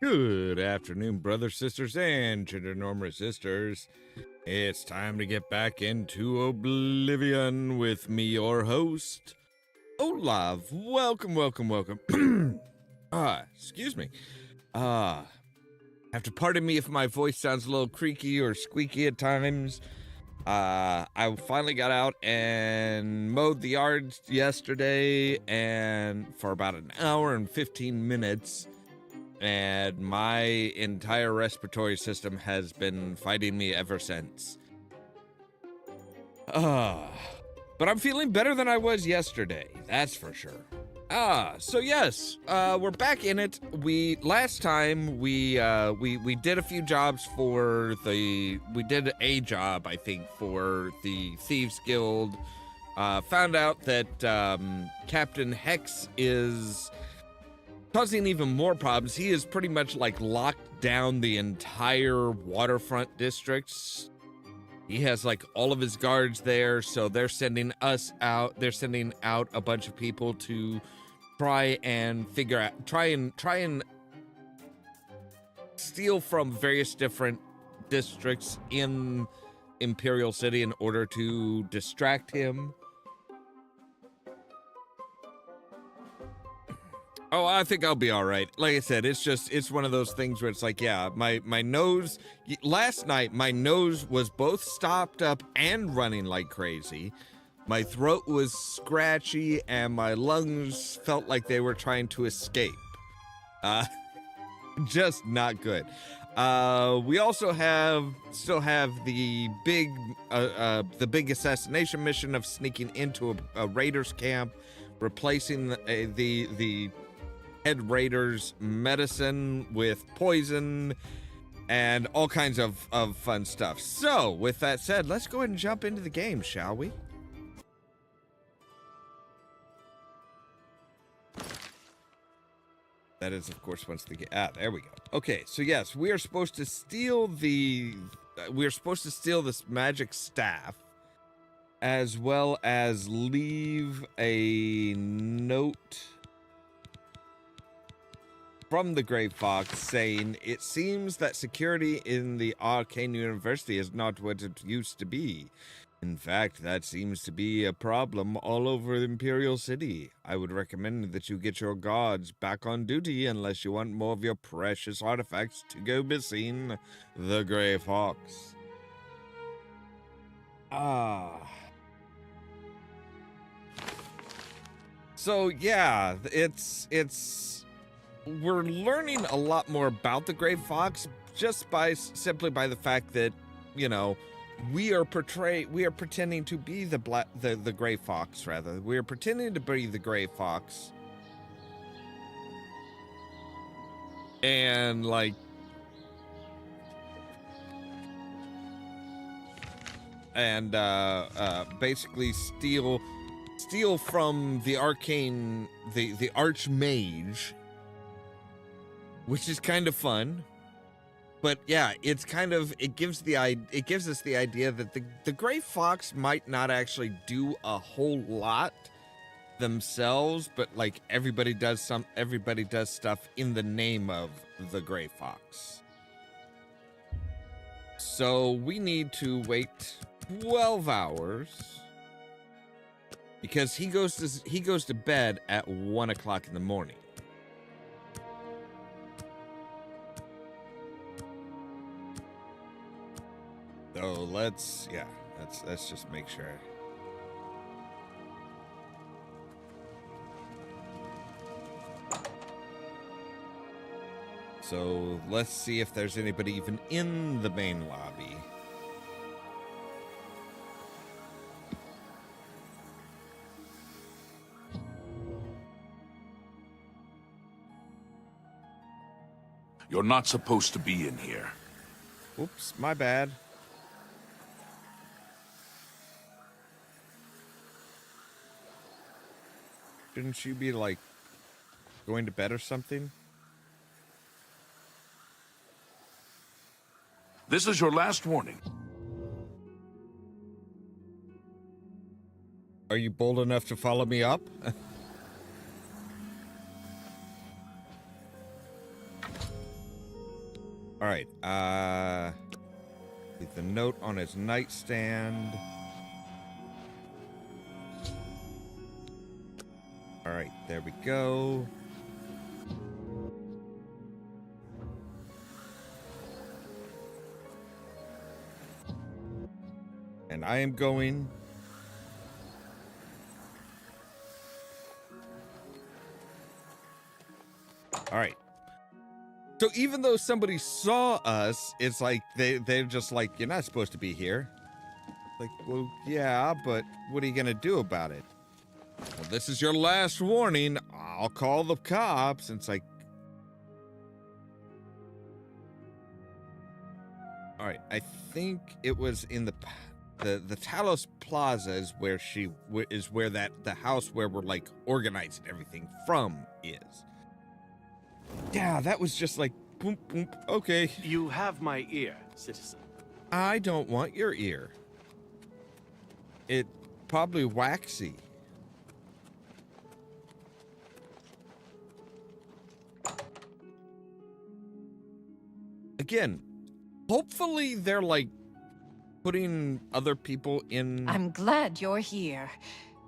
Good afternoon, brothers, sisters, and gender norm resistors. It's time to get back into Oblivion with me, your host, Ollamh. Welcome. Excuse me. Have to pardon me if my voice sounds a little creaky or squeaky at times. I finally got out and mowed the yards yesterday, and for about an hour and 15 minutes. And my entire respiratory system has been fighting me ever since. But I'm feeling better than I was yesterday, that's for sure. So yes, we're back in it. Last time we did a few jobs for we did a job, I think, for the Thieves Guild. Found out that Captain Hex is causing even more problems. He is pretty much like locked down the entire waterfront districts. He has like all of his guards there, so they're sending us out. They're sending out a bunch of people to try and steal from various different districts in Imperial City in order to distract him. Oh, I think I'll be all right. Like I said, it's one of those things where it's like, yeah, my nose, last night, my nose was both stopped up and running like crazy. My throat was scratchy and my lungs felt like they were trying to escape. Just not good. We also still have the big assassination mission of sneaking into a raiders camp, replacing the head raiders' medicine with poison and all kinds of fun stuff. So, with that said, let's go ahead and jump into the game, shall we? That is, of course, once the game. There we go. Okay, so yes, we are supposed to steal this magic staff, as well as leave a note from the Grey Fox saying, "It seems that security in the Arcane University is not what it used to be. In fact, that seems to be a problem all over Imperial City. I would recommend that you get your guards back on duty unless you want more of your precious artifacts to go missing. The Grey Fox." So yeah, we're learning a lot more about the Grey Fox just simply by the fact that, you know, we are pretending to be the Grey Fox, rather. We are pretending to be the Grey Fox. And like basically steal from the arcane the archmage, which is kind of fun. But yeah, it gives us the idea that the Grey Fox might not actually do a whole lot themselves, but like everybody does stuff in the name of the Grey Fox. So we need to wait 12 hours because he goes to bed at 1 o'clock in the morning. So let's just make sure. So let's see if there's anybody even in the main lobby. You're not supposed to be in here. Oops, my bad. Shouldn't you be, like, going to bed or something? This is your last warning. Are you bold enough to follow me up? All right. Leave the note on his nightstand. All right, there we go. And I am going. All right. So even though somebody saw us, it's like they're just like, you're not supposed to be here. Like, well, yeah, but what are you gonna do about it? Well, this is your last warning. I'll call the cops. And it's like, all right. I think it was in the Talos Plaza is where the house where we're like organizing everything from is. Yeah, that was just like, boom, boom, okay. You have my ear, citizen. I don't want your ear. It probably waxy. Again, hopefully they're like putting other people in. I'm glad you're here.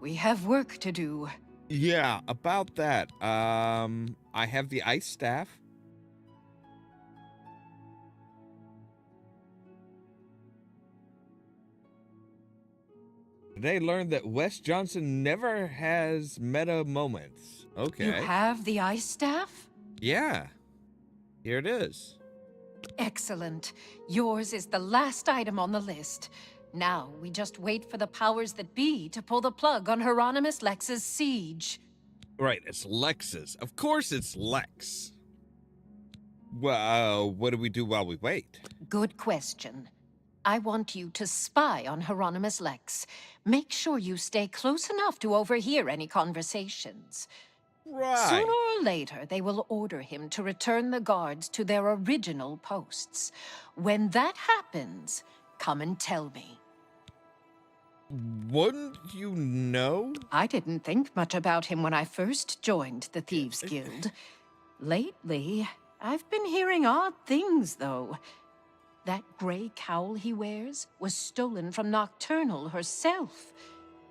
We have work to do. Yeah, about that. I have the ice staff. Today learned that Wes Johnson never has meta moments. Okay. You have the ice staff? Yeah. Here it is. Excellent. Yours is the last item on the list. Now, we just wait for the powers that be to pull the plug on Hieronymus Lex's siege. Right, it's Lex's. Of course it's Lex. Well, what do we do while we wait? Good question. I want you to spy on Hieronymus Lex. Make sure you stay close enough to overhear any conversations. Right. Sooner or later, they will order him to return the guards to their original posts. When that happens, come and tell me. Wouldn't you know? I didn't think much about him when I first joined the Thieves Guild. Lately, I've been hearing odd things, though. That gray cowl he wears was stolen from Nocturnal herself.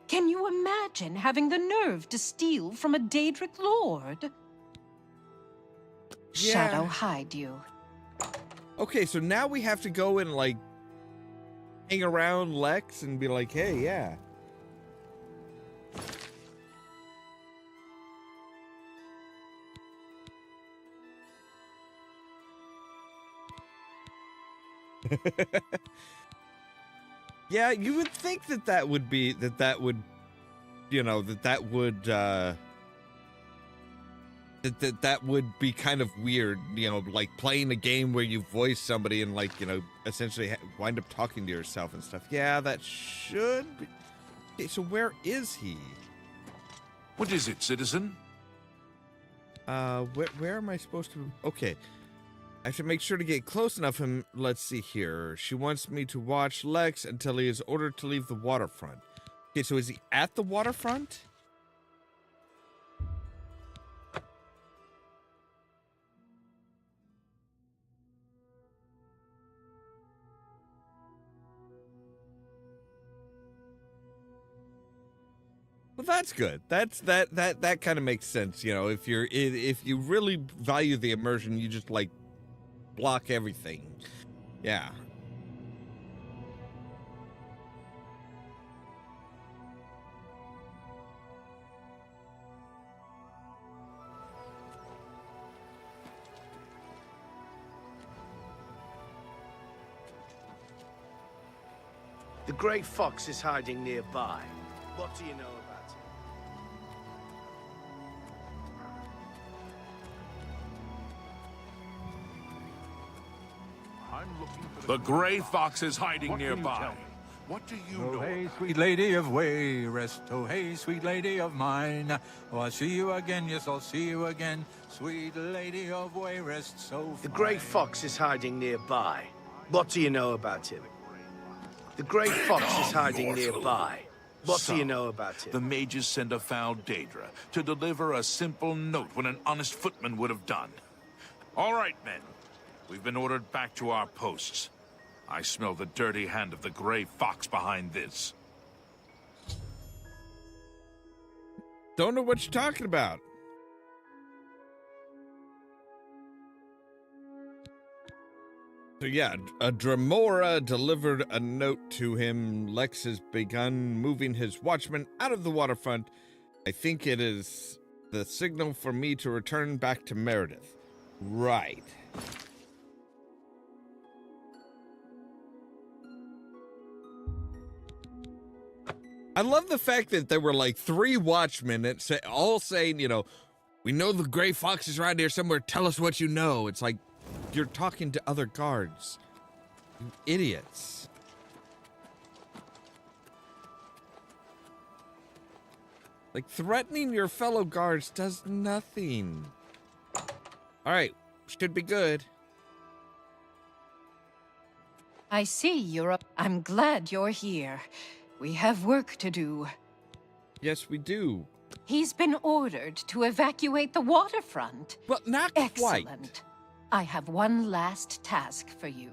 Can you imagine having the nerve to steal from a Daedric lord? Yeah. Shadow hide you. Okay, so now we have to go and like hang around Lex and be like, hey, yeah. Yeah, you would think that would be that would be kind of weird, like playing a game where you voice somebody and like, essentially wind up talking to yourself and stuff. Yeah, that should be. Okay, so where is he? What is it, citizen? Where am I supposed to? Okay. I have to make sure to get close enough and let's see here. She wants me to watch Lex until he is ordered to leave the waterfront. Okay, so is he at the waterfront? Well, that's good. That kind of makes sense. If you really value the immersion, you just like block everything. Yeah. The Grey Fox is hiding nearby. What do you know about it? The Grey Fox is hiding nearby. What do you know? Oh, hey, about sweet lady of Wayrest. Oh, hey, sweet lady of mine. Oh, I'll see you again. Yes, I'll see you again. Sweet lady of Wayrest, so fine. The Grey Fox is hiding nearby. What do you know about him? The Grey Fox is hiding nearby. What do you know about him? The mages send a foul Daedra to deliver a simple note when an honest footman would have done. All right, men. We've been ordered back to our posts. I smell the dirty hand of the Gray Fox behind this. Don't know what you're talking about. So yeah, Dramora delivered a note to him. Lex has begun moving his watchmen out of the waterfront. I think it is the signal for me to return back to Meredith. Right. I love the fact that there were like 3 watchmen that all saying, you know, we know the Gray Fox is right here somewhere. Tell us what you know. It's like you're talking to other guards. You idiots. Like, threatening your fellow guards does nothing. All right, should be good. I see you're up. I'm glad you're here. We have work to do. Yes, we do. He's been ordered to evacuate the waterfront. Well, not quite. Excellent. I have one last task for you.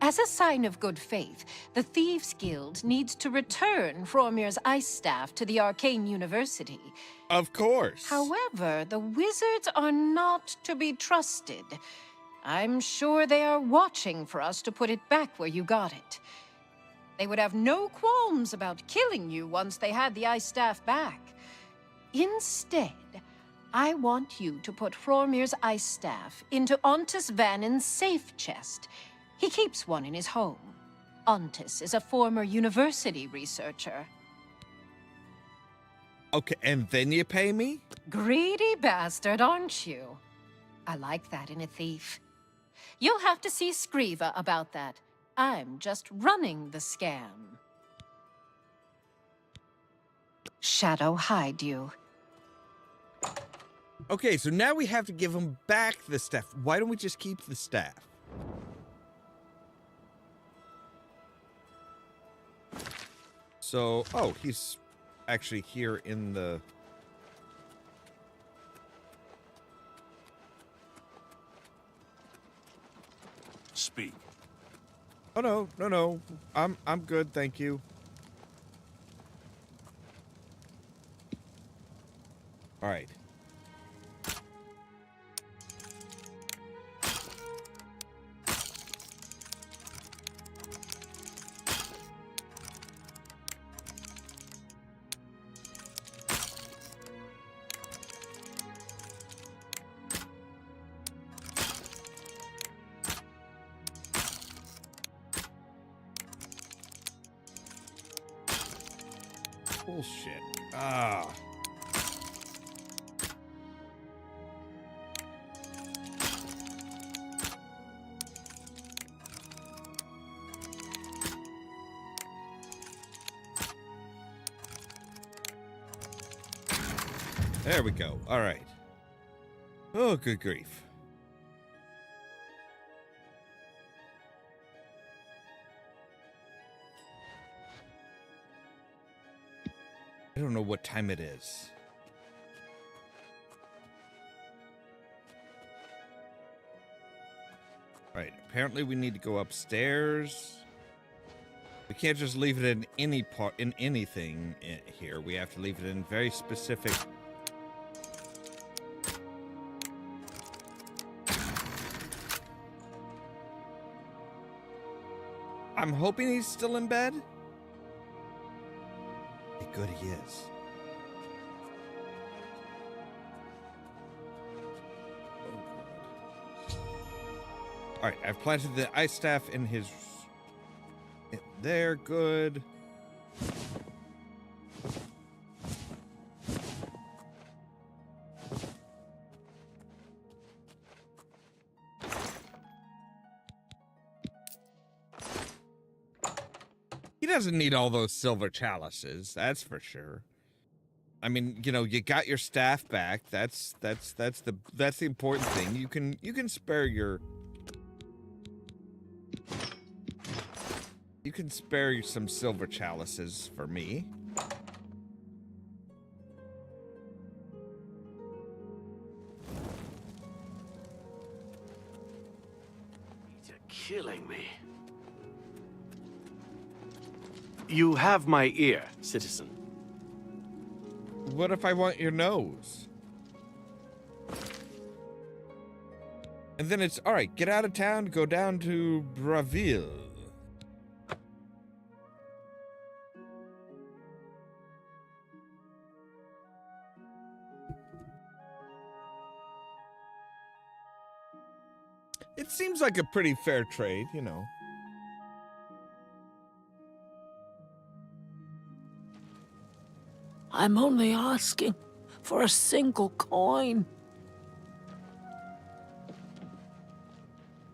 As a sign of good faith, the Thieves Guild needs to return Fromir's ice staff to the Arcane University. Of course. However, the wizards are not to be trusted. I'm sure they are watching for us to put it back where you got it. They would have no qualms about killing you once they had the ice staff back. Instead, I want you to put Fromir's ice staff into Ontis Vannin's safe chest. He keeps one in his home. Ontis is a former university researcher. Okay, and then you pay me? Greedy bastard, aren't you? I like that in a thief. You'll have to see Skriva about that. I'm just running the scam. Shadow hide you. Okay, so now we have to give him back the staff. Why don't we just keep the staff? So, oh, he's actually here in the... Speak. Oh, no. I'm good, thank you. All right. Bullshit. Ah. There we go. All right. Oh, good grief. I don't know what time it is. Right, apparently we need to go upstairs. We can't just leave it in any part, in anything here. We have to leave it in very specific. I'm hoping he's still in bed. Good he is. Oh, God. All right, I've planted the ice staff in his... There, good. He doesn't need all those silver chalices, that's for sure. I mean, you know, you got your staff back. That's the important thing. You can spare your... You can spare some silver chalices for me. killing me. You have my ear, citizen. What if I want your nose? And then it's, all right, get out of town, go down to Braville. It seems like a pretty fair trade, you know. I'm only asking for a single coin.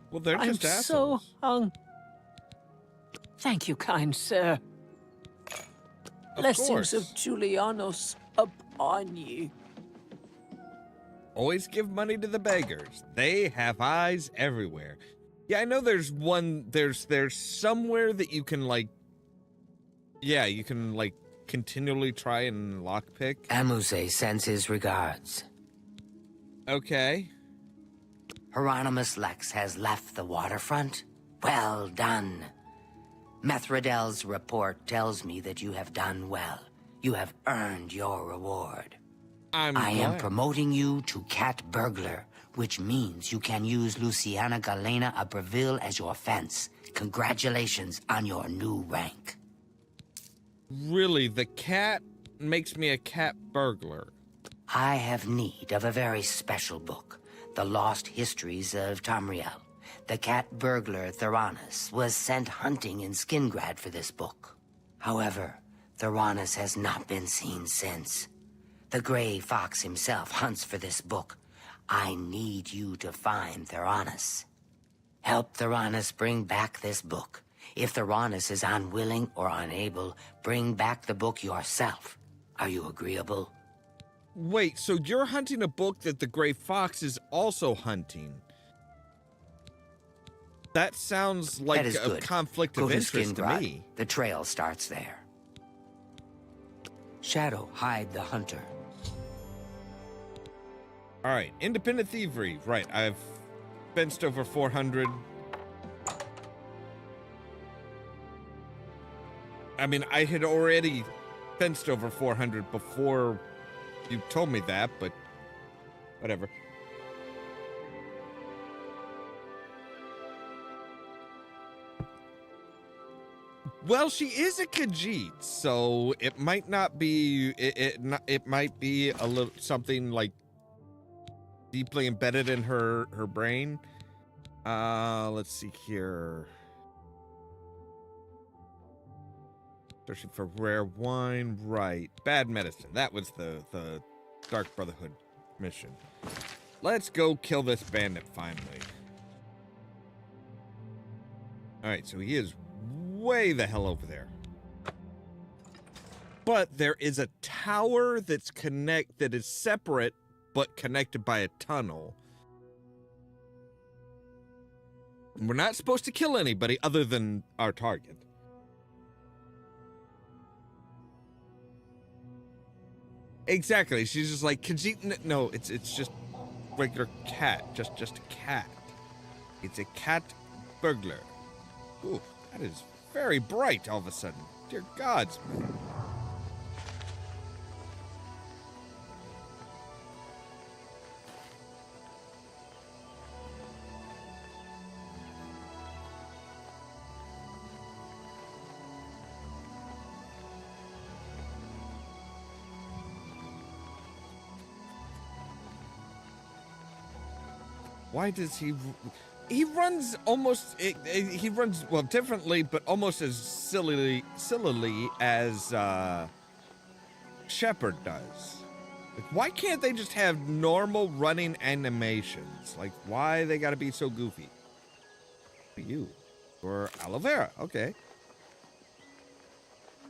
Well, they're I'm just assholes. so hungry. Thank you, kind sir. Of Blessings course. of Julianos upon you. Always give money to the beggars. They have eyes everywhere. Yeah, I know there's one, there's somewhere that you can like, yeah, you can like continually try and lockpick. Amuse sends his regards. Okay. Hieronymus Lex has left the waterfront. Well done. Methradel's report tells me that you have done well. You have earned your reward. I am glad. promoting you to Cat Burglar, which means you can use Luciana Galena of Braville as your fence. Congratulations on your new rank. Really, the cat makes me a cat burglar. I have need of a very special book, The Lost Histories of Tamriel. The cat burglar Theranos was sent hunting in Skingrad for this book. However, Theranos has not been seen since. The Gray Fox himself hunts for this book. I need you to find Theranos. Help Theranos bring back this book. If Theranos is unwilling or unable, bring back the book yourself. Are you agreeable? Wait, so you're hunting a book that the Gray Fox is also hunting? That sounds like That is a good. conflict Go of to interest to Skingrad. me. The trail starts there. Shadow, hide the hunter. All right, independent thievery. Right, I've fenced over 400. I mean, I had already fenced over 400 before you told me that, but whatever. Well, she is a Khajiit, so it might not be. It might be a little something like deeply embedded in her brain. Let's see here. Searching for rare wine, right? Bad medicine. That was the Dark Brotherhood mission. Let's go kill this bandit finally. All right, so he is way the hell over there. But there is a tower that is separate but connected by a tunnel. And we're not supposed to kill anybody other than our target. Exactly. She's just like, Khajiit. No, it's just regular cat. Just a cat. It's a cat burglar. Ooh, that is very bright all of a sudden. Dear gods, man. Why does he runs almost, he runs, well, differently, but almost as sillily as Shepard does. Like, why can't they just have normal running animations? Like, why they gotta be so goofy? You. Or aloe vera, okay.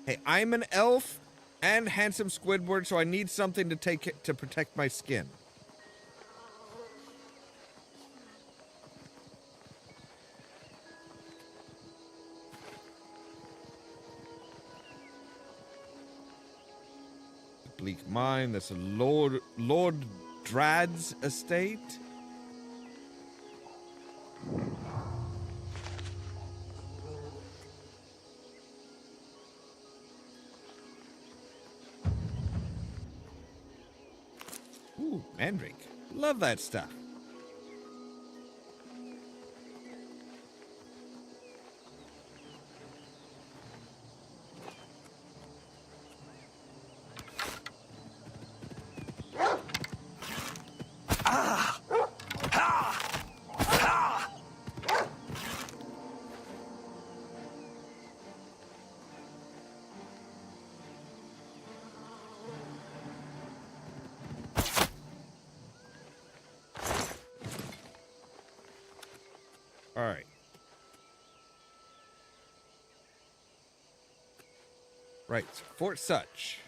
Hey, I'm an elf and handsome Squidward, so I need something to protect my skin. Bleak Mine, that's a Lord Drad's estate. Mandrake. Love that stuff. All right. Right, Fort Such.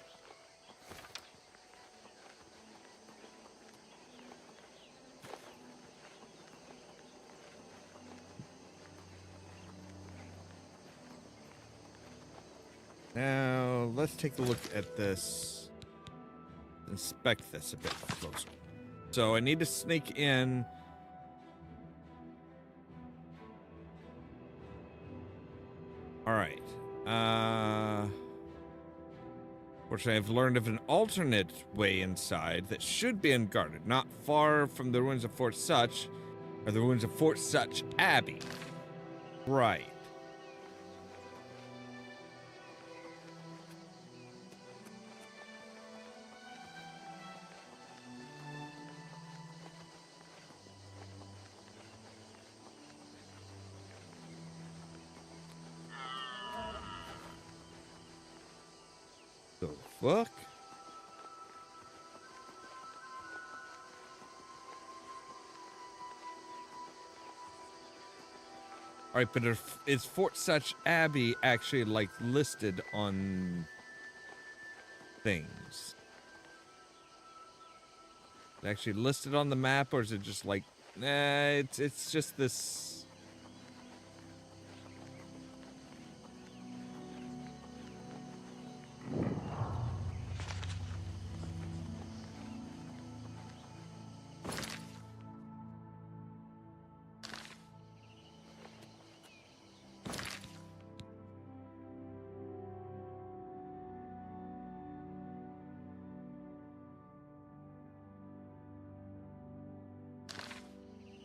Now, let's take a look at this. Inspect this a bit closer. So I need to sneak in. All right. Fortunately, I've learned of an alternate way inside that should be unguarded. Not far from the ruins of Fort Such, or the ruins of Fort Such Abbey. Right. The fuck? Alright, but is Fort Such Abbey actually, like, listed on things? Actually listed on the map, or is it just like, nah, it's just this...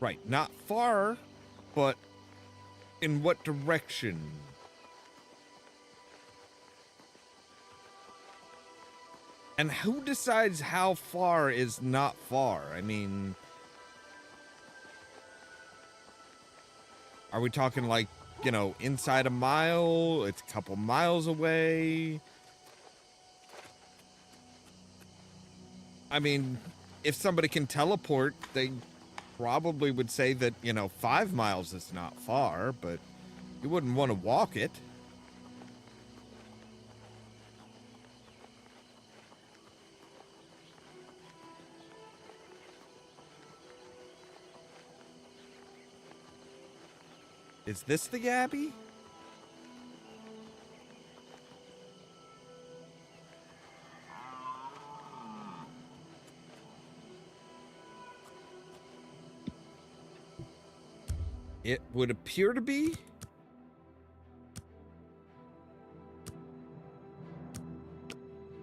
Right, not far, but in what direction? And who decides how far is not far? I mean, are we talking like, you know, inside a mile? It's a couple miles away? I mean, if somebody can teleport, they probably would say that, you know, 5 miles is not far, but you wouldn't want to walk it. Is this the Abbey? It would appear to be.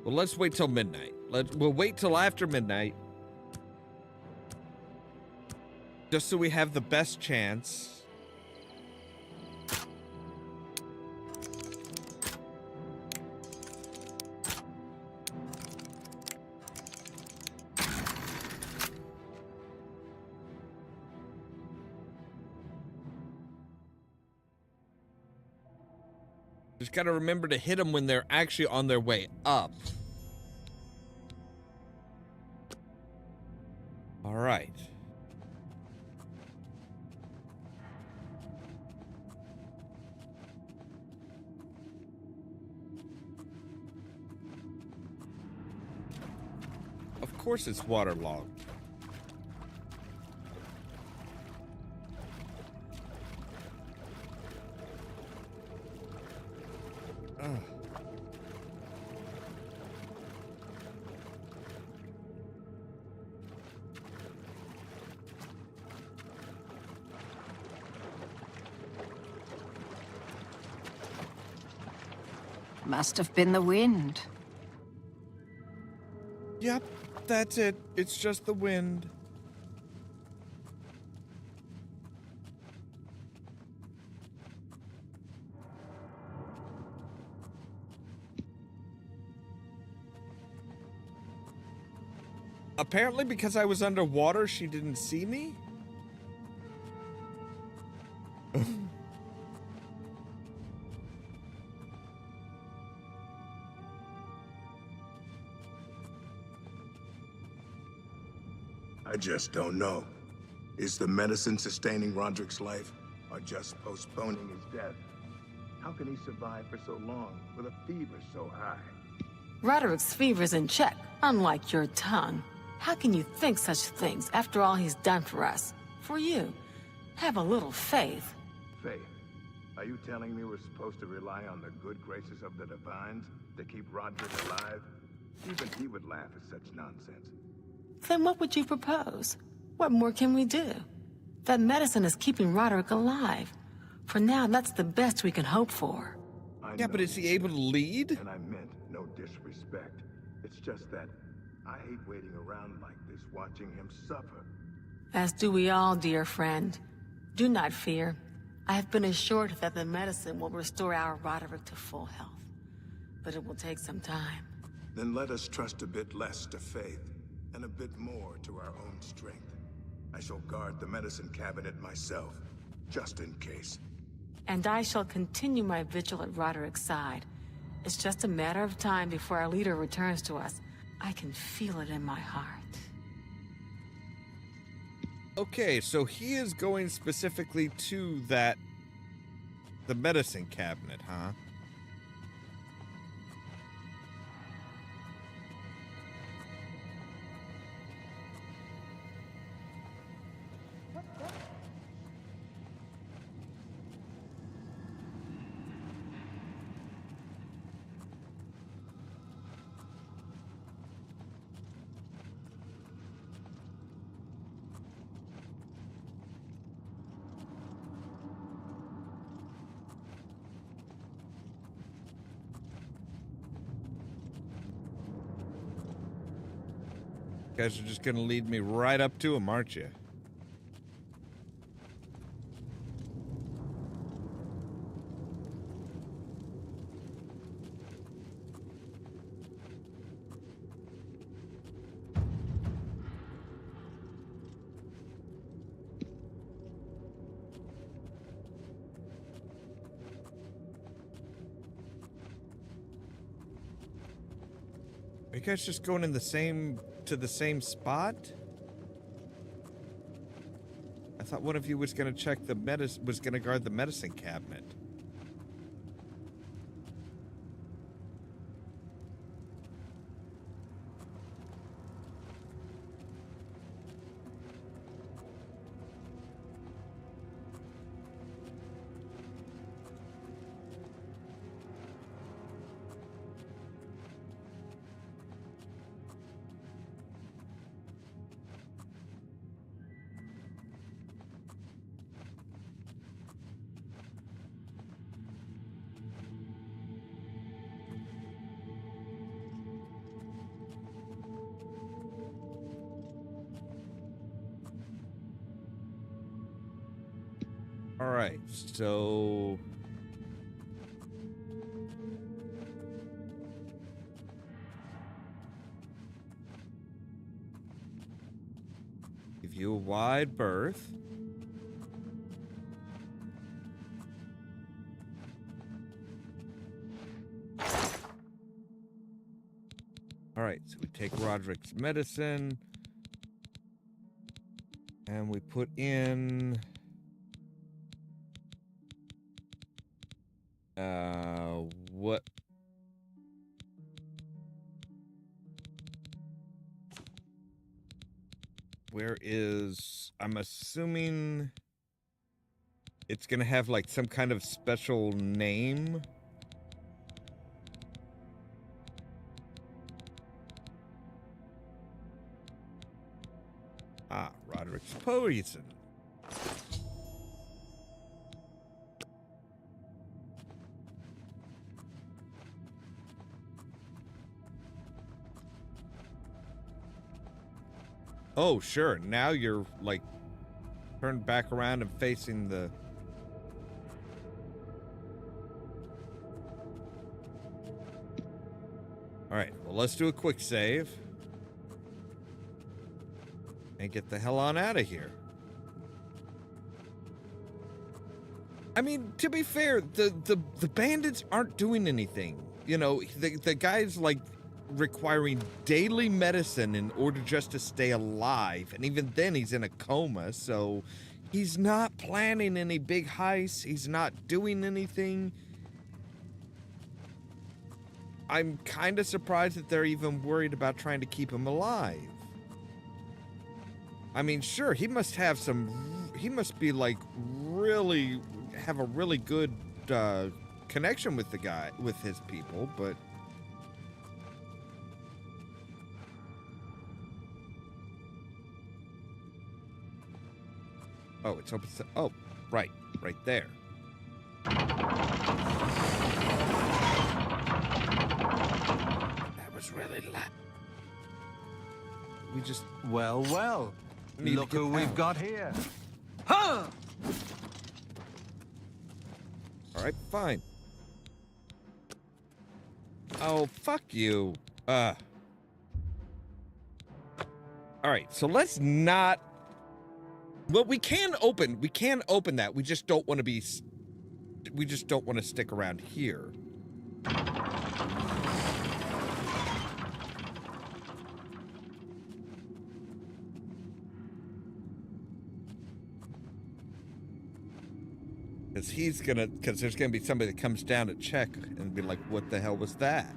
Well, let's wait till midnight. We'll wait till after midnight. Just so we have the best chance. Just gotta remember to hit them when they're actually on their way up. All right. Of course it's waterlogged. Must have been the wind. Yep. That's it. It's just the wind. Apparently, because I was underwater, she didn't see me? I just don't know. Is the medicine sustaining Roderick's life, or just postponing his death? How can he survive for so long with a fever so high? Roderick's fever's in check, unlike your tongue. How can you think such things after all he's done for us? For you. Have a little faith. Faith, are you telling me we're supposed to rely on the good graces of the Divines to keep Roderick alive? Even he would laugh at such nonsense. Then what would you propose? What more can we do? That medicine is keeping Roderick alive. For now, that's the best we can hope for. Yeah, but is he able to lead? And I meant no disrespect. It's just that I hate waiting around like this, watching him suffer. As do we all, dear friend. Do not fear. I have been assured that the medicine will restore our Roderick to full health. But it will take some time. Then let us trust a bit less to faith, and a bit more to our own strength. I shall guard the medicine cabinet myself, just in case. And I shall continue my vigil at Roderick's side. It's just a matter of time before our leader returns to us. I can feel it in my heart. Okay, so he is going specifically to the medicine cabinet, huh? You guys are just gonna lead me right up to him, aren't you? Are you guys just going in to the same spot? I thought one of you was gonna check was gonna guard the medicine cabinet. All right, so give you a wide berth. All right, so we take Roderick's medicine and we put in what? Where is, I'm assuming it's gonna have like some kind of special name. Ah, Roderick's poison. Oh, sure. Now you're, like, turned back around and facing the... Alright, well, let's do a quick save. And get the hell on out of here. I mean, to be fair, the bandits aren't doing anything. You know, the guy's, like, requiring daily medicine in order just to stay alive. And even then, he's in a coma, so he's not planning any big heists. He's not doing anything. I'm kind of surprised that they're even worried about trying to keep him alive. I mean, sure, he must have some... He must be, like, really... have a really good connection with the guy, with his people, but... Oh, it's open... Oh, right there. That was really loud. We just... Well. Look who we've got here. Huh! Alright, fine. Oh, fuck you. Alright, so let's not... Well, we can open that. We just don't want to be... We just don't want to stick around here. Because there's gonna be somebody that comes down to check and be like, what the hell was that?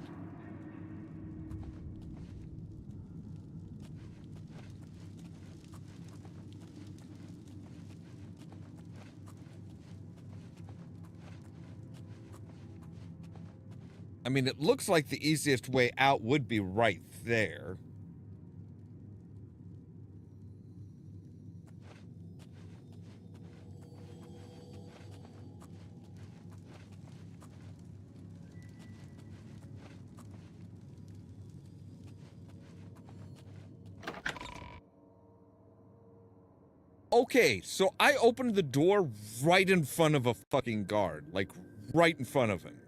I mean, it looks like the easiest way out would be right there. Okay, so I opened the door right in front of a fucking guard. Like, right in front of him.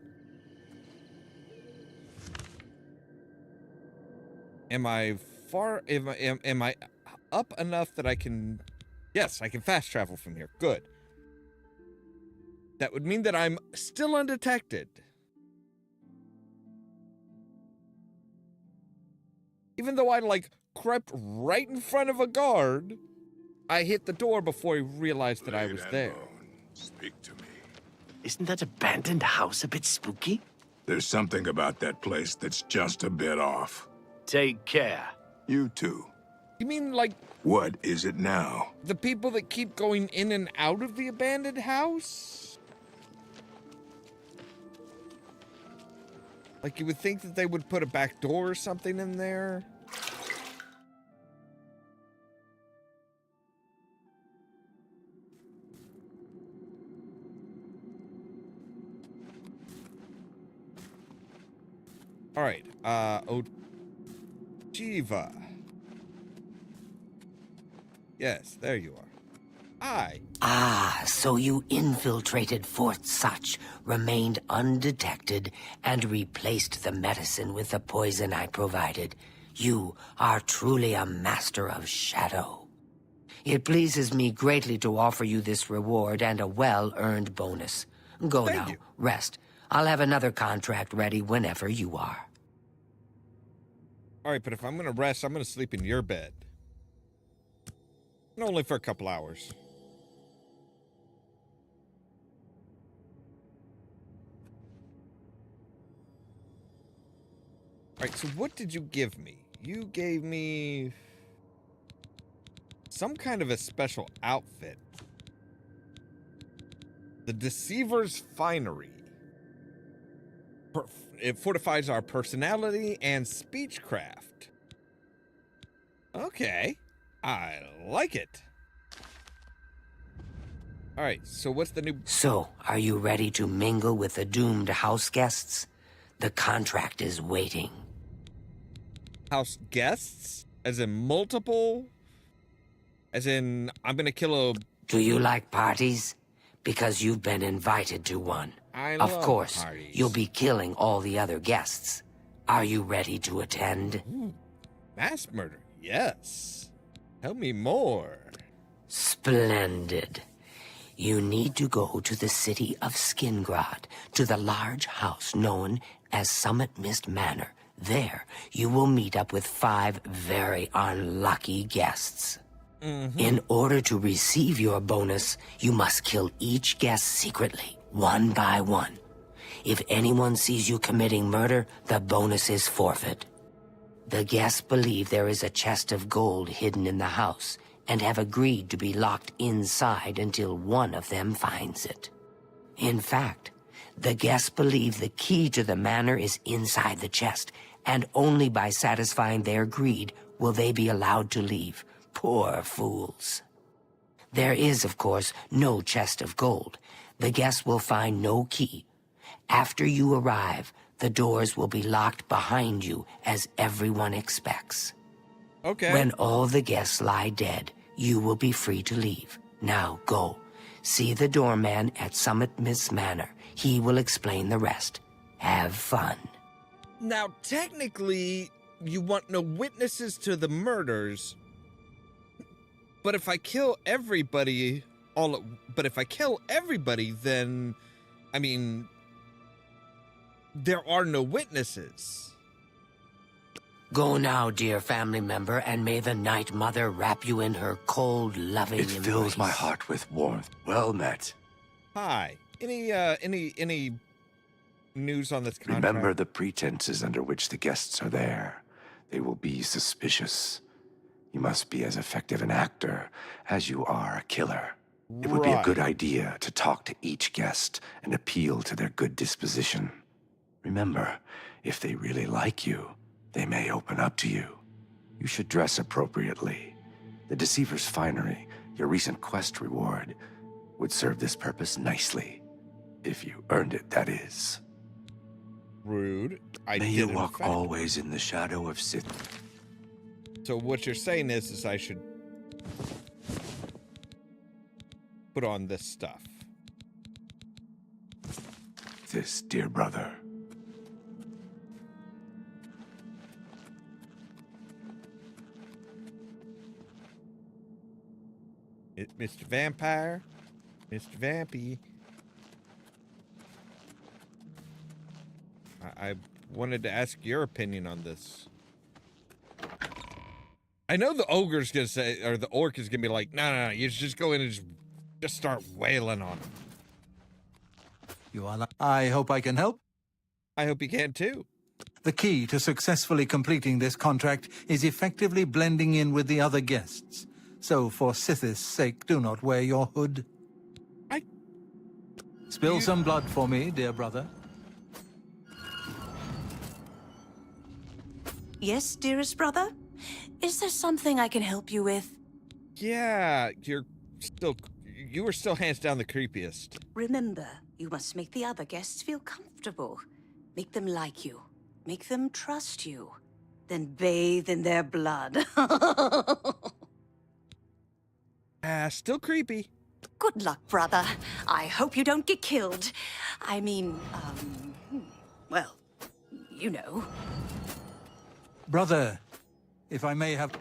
Am I far... Am I up enough that I can... Yes, I can fast travel from here. Good. That would mean that I'm still undetected. Even though I, like, crept right in front of a guard... I hit the door before he realized that I was there. Speak to me. Isn't that abandoned house a bit spooky? There's something about that place that's just a bit off. Take care. You too. You mean, like... What is it now? The people that keep going in and out of the abandoned house? Like, you would think that they would put a back door or something in there? All right, Ojiva. Yes, there you are. Aye. Ah, so you infiltrated Fort Such, remained undetected, and replaced the medicine with the poison I provided. You are truly a master of shadow. It pleases me greatly to offer you this reward and a well-earned bonus. Go Thank now, you. rest. I'll have another contract ready whenever you are. All right, but if I'm gonna rest, I'm gonna sleep in your bed. And only for a couple hours. All right, so what did you give me? You gave me some kind of a special outfit. The Deceiver's Finery. It fortifies our personality and speechcraft. Okay. I like it. All right, so what's the new... So, are you ready to mingle with the doomed house guests? The contract is waiting. House guests? As in multiple As in, I'm gonna kill a... Do you like parties? Because you've been invited to one. I Of love course, parties. you'll be killing all the other guests. Are you ready to attend? Ooh, mass murder, yes. Tell me more. Splendid. You need to go to the city of Skingrad, to the large house known as Summit Mist Manor. There, you will meet up with 5 very unlucky guests. In order to receive your bonus, you must kill each guest secretly, one by one. If anyone sees you committing murder, the bonus is forfeit. The guests believe there is a chest of gold hidden in the house, and have agreed to be locked inside until one of them finds it. In fact, the guests believe the key to the manor is inside the chest, and only by satisfying their greed will they be allowed to leave. Poor fools. There is, of course, no chest of gold. The guests will find no key. After you arrive, the doors will be locked behind you, as everyone expects. Okay. When all the guests lie dead, you will be free to leave. Now go. See the doorman at Summit Mist Manor. He will explain the rest. Have fun. Now, technically, you want no witnesses to the murders. But if I kill everybody, then, I mean, there are no witnesses. Go now, dear family member, and may the Night Mother wrap you in her cold, loving It embrace. fills my heart with warmth. Well met. Hi. Any news on this contract? Remember the pretenses under which the guests are there. They will be suspicious. You must be as effective an actor as you are a killer. It would be a good idea to talk to each guest and appeal to their good disposition. Remember, if they really like you, they may open up to you. You should dress appropriately. The Deceiver's finery, your recent quest reward, would serve this purpose nicely. If you earned it, that is. Rude. May you walk always in the shadow of Sith. So what you're saying is I should put on this stuff. This, dear brother. Mr. Vampire, Mr. Vampy. I wanted to ask your opinion on this. I know the ogre's gonna say, or the orc is gonna be like, no, you just go in and just start wailing on him. You are I hope I can help. I hope you can too. The key to successfully completing this contract is effectively blending in with the other guests. So for Sithis' sake, do not wear your hood. Spill some blood for me, dear brother. Yes, dearest brother? Is there something I can help you with? Yeah, you were still hands down the creepiest. Remember, you must make the other guests feel comfortable. Make them like you. Make them trust you. Then bathe in their blood. Still creepy. Good luck, brother. I hope you don't get killed. I mean, well, you know. Brother, if I may have...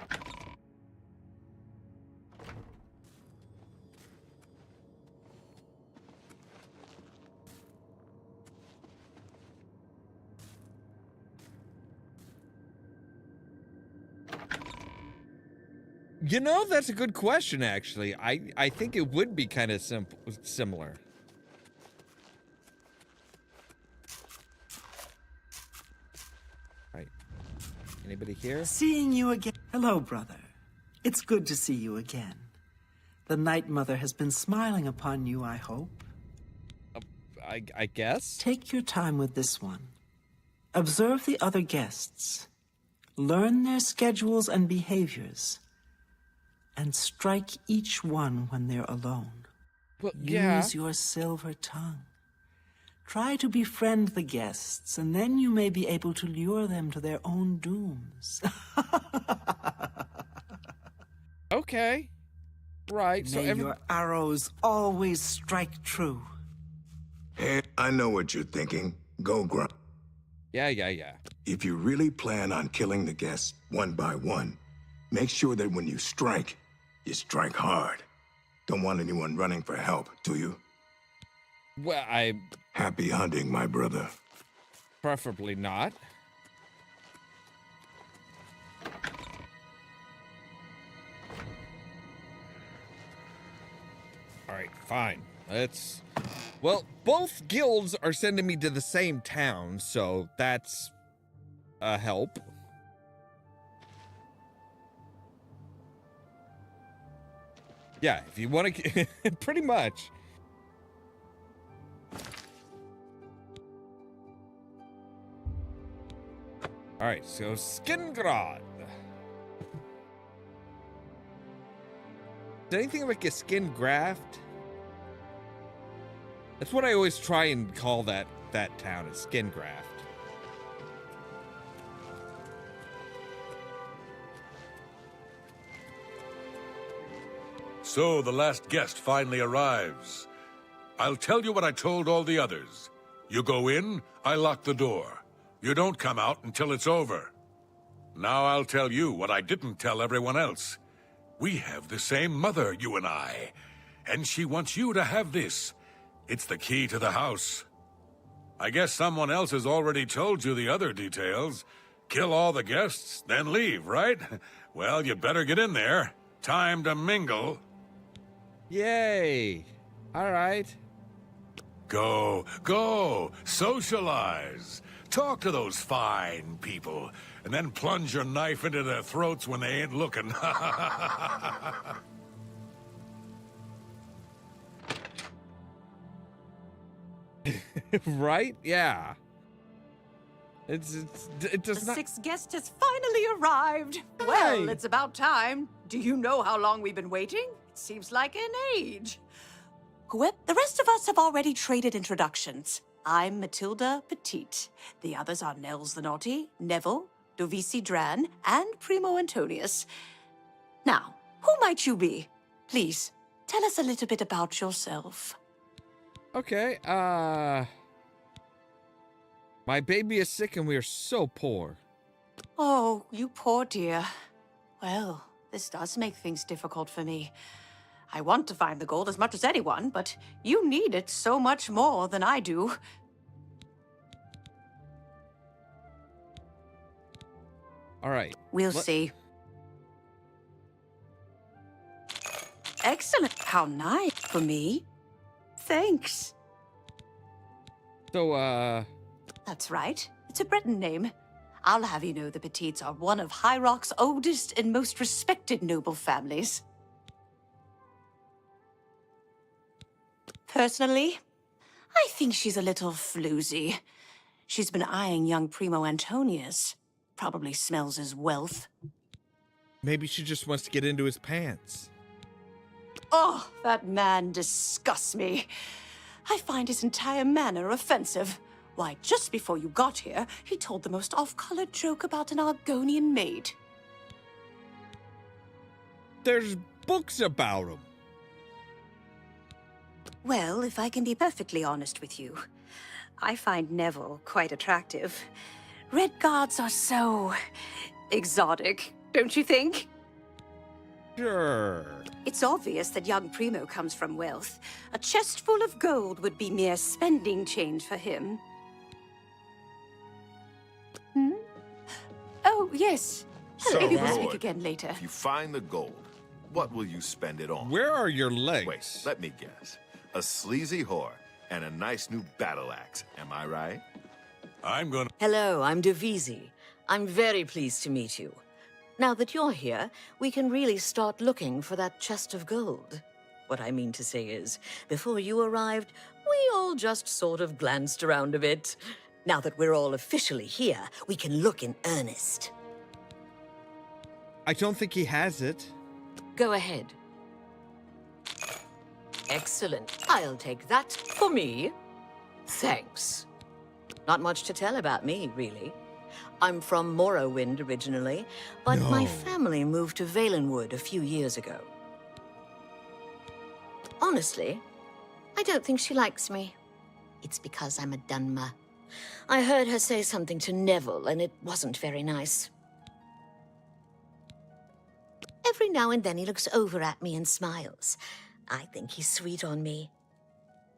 You know, that's a good question, actually. I think it would be kind of similar. Right. Anybody here? Seeing you again. Hello, brother. It's good to see you again. The Night Mother has been smiling upon you, I hope. I guess? Take your time with this one. Observe the other guests. Learn their schedules and behaviors. And strike each one when they're alone. Well, yeah. Use your silver tongue. Try to befriend the guests, and then you may be able to lure them to their own dooms. Okay. Right, so May your arrows always strike true. Hey, I know what you're thinking. Go grunt. Yeah. If you really plan on killing the guests one by one, make sure that when you strike hard. Don't want anyone running for help, do you? Well, Happy hunting, my brother. preferably not. All right, fine. Well, both guilds are sending me to the same town, so that's a help. Yeah, if you want to, pretty much. All right, so Skingrad. Is anything like a skin graft? That's what I always try and call that town, a skin graft. So the last guest finally arrives. I'll tell you what I told all the others. You go in, I lock the door. You don't come out until it's over. Now I'll tell you what I didn't tell everyone else. We have the same mother, you and I. And she wants you to have this. It's the key to the house. I guess someone else has already told you the other details. Kill all the guests, then leave, right? Well, you better get in there. Time to mingle. Yay! All right. Go, socialize. Talk to those fine people, and then plunge your knife into their throats when they ain't looking. Right? Yeah. It does The not. sixth guest has finally arrived. Well, Hey. it's about time. Do you know how long we've been waiting? It seems like an age. The rest of us have already traded introductions. I'm Matilda Petite. The others are Nels the Naughty, Neville, Dovisi Dran, and Primo Antonius. Now, who might you be? Please, tell us a little bit about yourself. Okay, my baby is sick and we are so poor. Oh, you poor dear. Well, this does make things difficult for me. I want to find the gold as much as anyone, but you need it so much more than I do. All right. We'll see. Excellent. How nice for me. Thanks. So, That's right. It's a Breton name. I'll have you know the Petites are one of High Rock's oldest and most respected noble families. Personally, I think she's a little floozy. She's been eyeing young Primo Antonius. Probably smells his wealth. maybe she just wants to get into his pants. Oh, that man disgusts me. I find his entire manner offensive. Why, just before you got here, he told the most off-color joke about an Argonian maid. There's books about him. Well, if I can be perfectly honest with you, I find Neville quite attractive. Red guards are so exotic, don't you think? Sure. It's obvious that young Primo comes from wealth. A chest full of gold would be mere spending change for him. Hmm? Oh, yes. Maybe we'll speak again later. If you find the gold, what will you spend it on? Where are your legs? Wait, let me guess. A sleazy whore and a nice new battle axe, am I right? I'm gonna... Hello, I'm Dovisi. I'm very pleased to meet you. Now that you're here, we can really start looking for that chest of gold. What I mean to say is, before you arrived, we all just sort of glanced around a bit. Now that we're all officially here, we can look in earnest. I don't think he has it. Go ahead. Excellent. I'll take that for me. Thanks. Not much to tell about me, really. I'm from Morrowind originally, but my family moved to Valenwood a few years ago. Honestly, I don't think she likes me. It's because I'm a Dunmer. I heard her say something to Neville, and it wasn't very nice. Every now and then he looks over at me and smiles. I think he's sweet on me.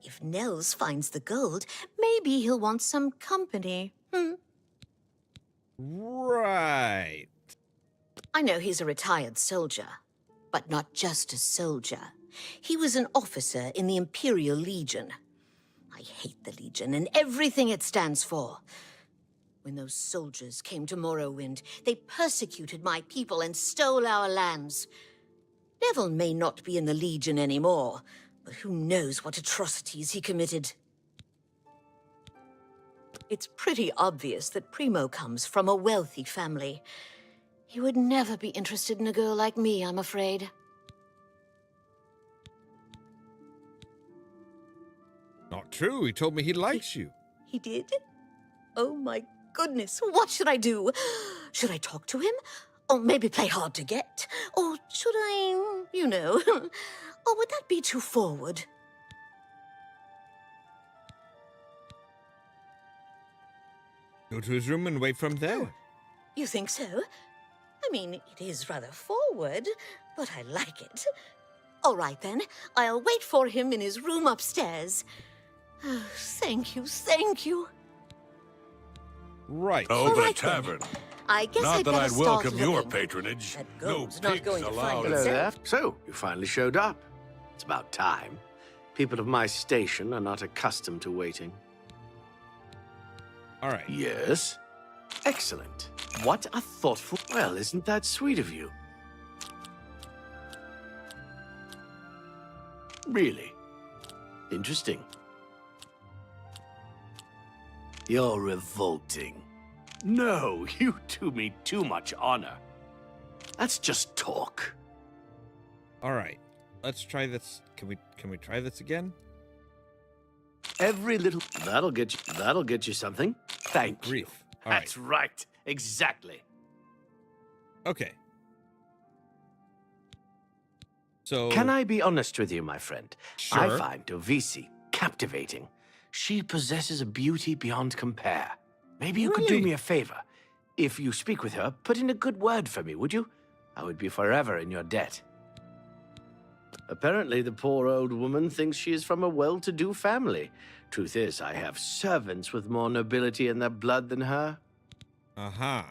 If Nels finds the gold, maybe he'll want some company. Right. I know he's a retired soldier, but not just a soldier. He was an officer in the Imperial Legion. I hate the Legion and everything it stands for. When those soldiers came to Morrowind, they persecuted my people and stole our lands. Neville may not be in the Legion anymore, but who knows what atrocities he committed. It's pretty obvious that Primo comes from a wealthy family. He would never be interested in a girl like me, I'm afraid. Not true. He told me he likes you. He did? Oh my goodness, what should I do? Should I talk to him? Or maybe play hard to get? Or should I, you know... Or would that be too forward? Go to his room and wait from there. You think so? I mean, it is rather forward, but I like it. All right, then. I'll wait for him in his room upstairs. Oh, thank you, thank you. Right. Oh, All the right, then. tavern. I guess Not I'd that better I'd start welcome your looking. patronage. That No gold's not pigs going to allowed. find Hello itself. there. So, you finally showed up. It's about time. People of my station are not accustomed to waiting. All right. Yes? Excellent. What a thoughtful... Well, isn't that sweet of you? Really? Interesting. You're revolting. No, you do me too much honor. That's just talk. All right. Let's try this. Can we try this again? Every little... That'll get you something. Thank you. Grief. All right. That's right. Exactly. Okay. So Can I be honest with you, my friend? Sure. I find Dovisi captivating. She possesses a beauty beyond compare. Maybe you could do Really? me a favor. If you speak with her, put in a good word for me, would you? I would be forever in your debt. Apparently, the poor old woman thinks she is from a well-to-do family. Truth is, I have servants with more nobility in their blood than her. Uh-huh.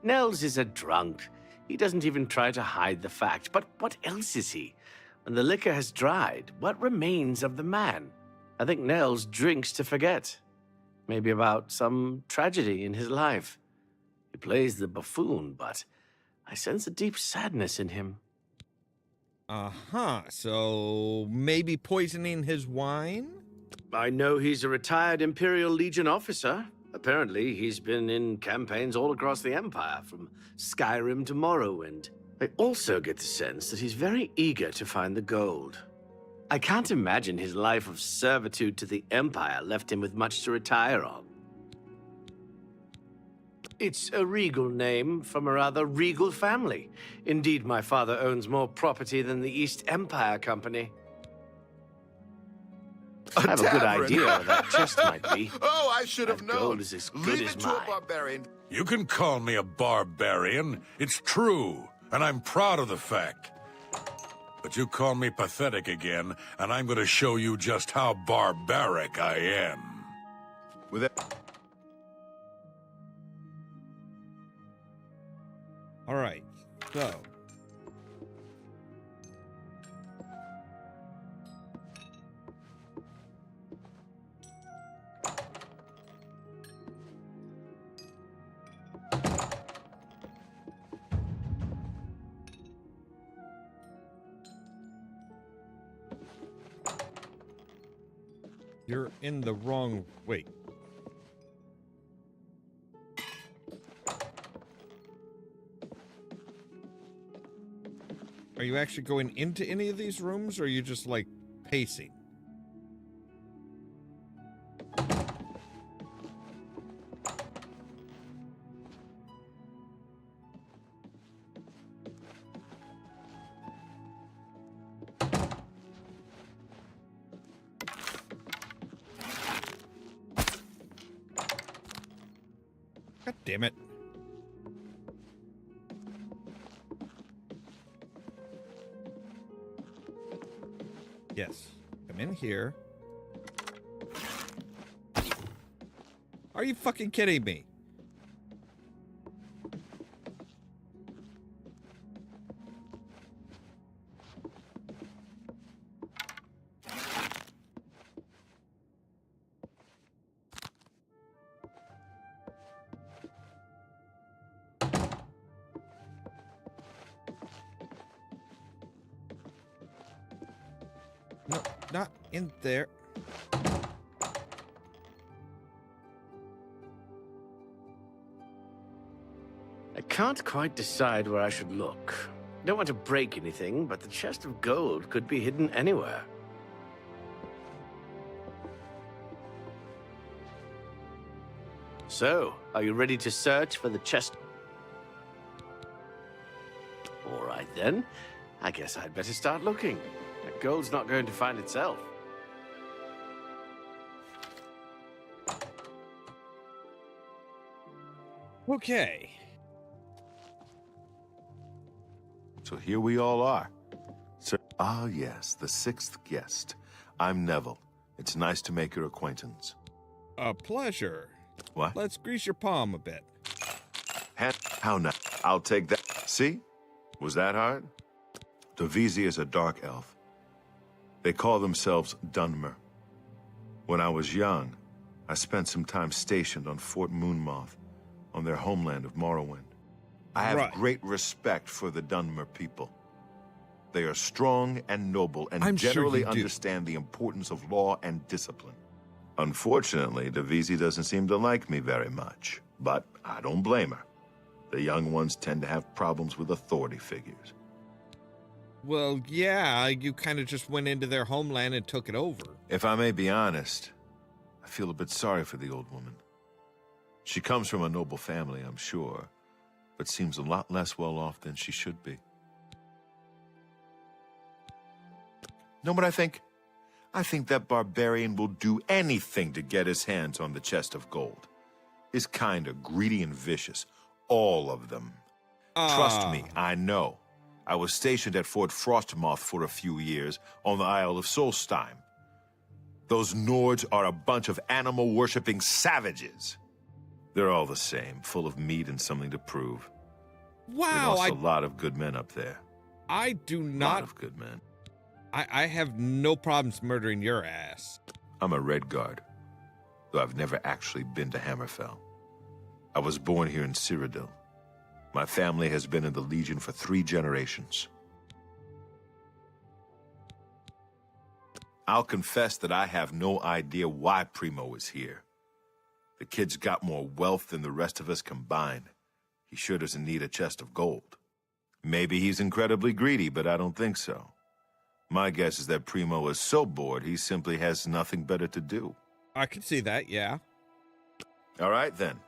Nels is a drunk. He doesn't even try to hide the fact. But what else is he? When the liquor has dried, what remains of the man? I think Nels drinks to forget. Maybe about some tragedy in his life. He plays the buffoon, but I sense a deep sadness in him. Uh-huh. So maybe poisoning his wine? I know he's a retired Imperial Legion officer. Apparently, he's been in campaigns all across the Empire, from Skyrim to Morrowind. I also get the sense that he's very eager to find the gold. I can't imagine his life of servitude to the Empire left him with much to retire on. It's a regal name from a rather regal family. Indeed, my father owns more property than the East Empire Company. I have a good idea where that chest might be. Oh, I should have That known. gold is as good Leave as it to a mine. barbarian. You can call me a barbarian. It's true, and I'm proud of the fact. But you call me pathetic again, and I'm going to show you just how barbaric I am. With it. All right. So you're in the wrong... Wait. Are you actually going into any of these rooms, or are you just, like, pacing? God damn it. Yes. Come in here. Are you fucking kidding me? No, not in there. I can't quite decide where I should look. Don't want to break anything, but the chest of gold could be hidden anywhere. So, are you ready to search for the chest? All right then. I guess I'd better start looking. That gold's not going to find itself. Okay. So here we all are. Sir, ah, yes, the sixth guest. I'm Neville. It's nice to make your acquaintance. A pleasure. What? Let's grease your palm a bit. How now? I'll take that. See? Was that hard? Dovisi is a dark elf. They call themselves Dunmer. When I was young, I spent some time stationed on Fort Moonmoth, on their homeland of Morrowind. I have great respect for the Dunmer people. They are strong and noble and generally understand the importance of law and discipline. Unfortunately, Dovisi doesn't seem to like me very much, but I don't blame her. The young ones tend to have problems with authority figures. Well, yeah, you kind of just went into their homeland and took it over. If I may be honest, I feel a bit sorry for the old woman. She comes from a noble family, I'm sure, but seems a lot less well off than she should be. Know what I think? I think that barbarian will do anything to get his hands on the chest of gold. His kind are greedy and vicious, all of them. Trust me, I know. I was stationed at Fort Frostmoth for a few years on the Isle of Solstheim. Those Nords are a bunch of animal-worshipping savages. They're all the same, full of meat and something to prove. Wow, we lost a lot of good men up there. I do not... A lot of good men. I have no problems murdering your ass. I'm a Red Guard, though I've never actually been to Hammerfell. I was born here in Cyrodiil. My family has been in the Legion for 3 generations. I'll confess that I have no idea why Primo is here. The kid's got more wealth than the rest of us combined. He sure doesn't need a chest of gold. Maybe he's incredibly greedy, but I don't think so. My guess is that Primo is so bored he simply has nothing better to do. I can see that, yeah. All right, then.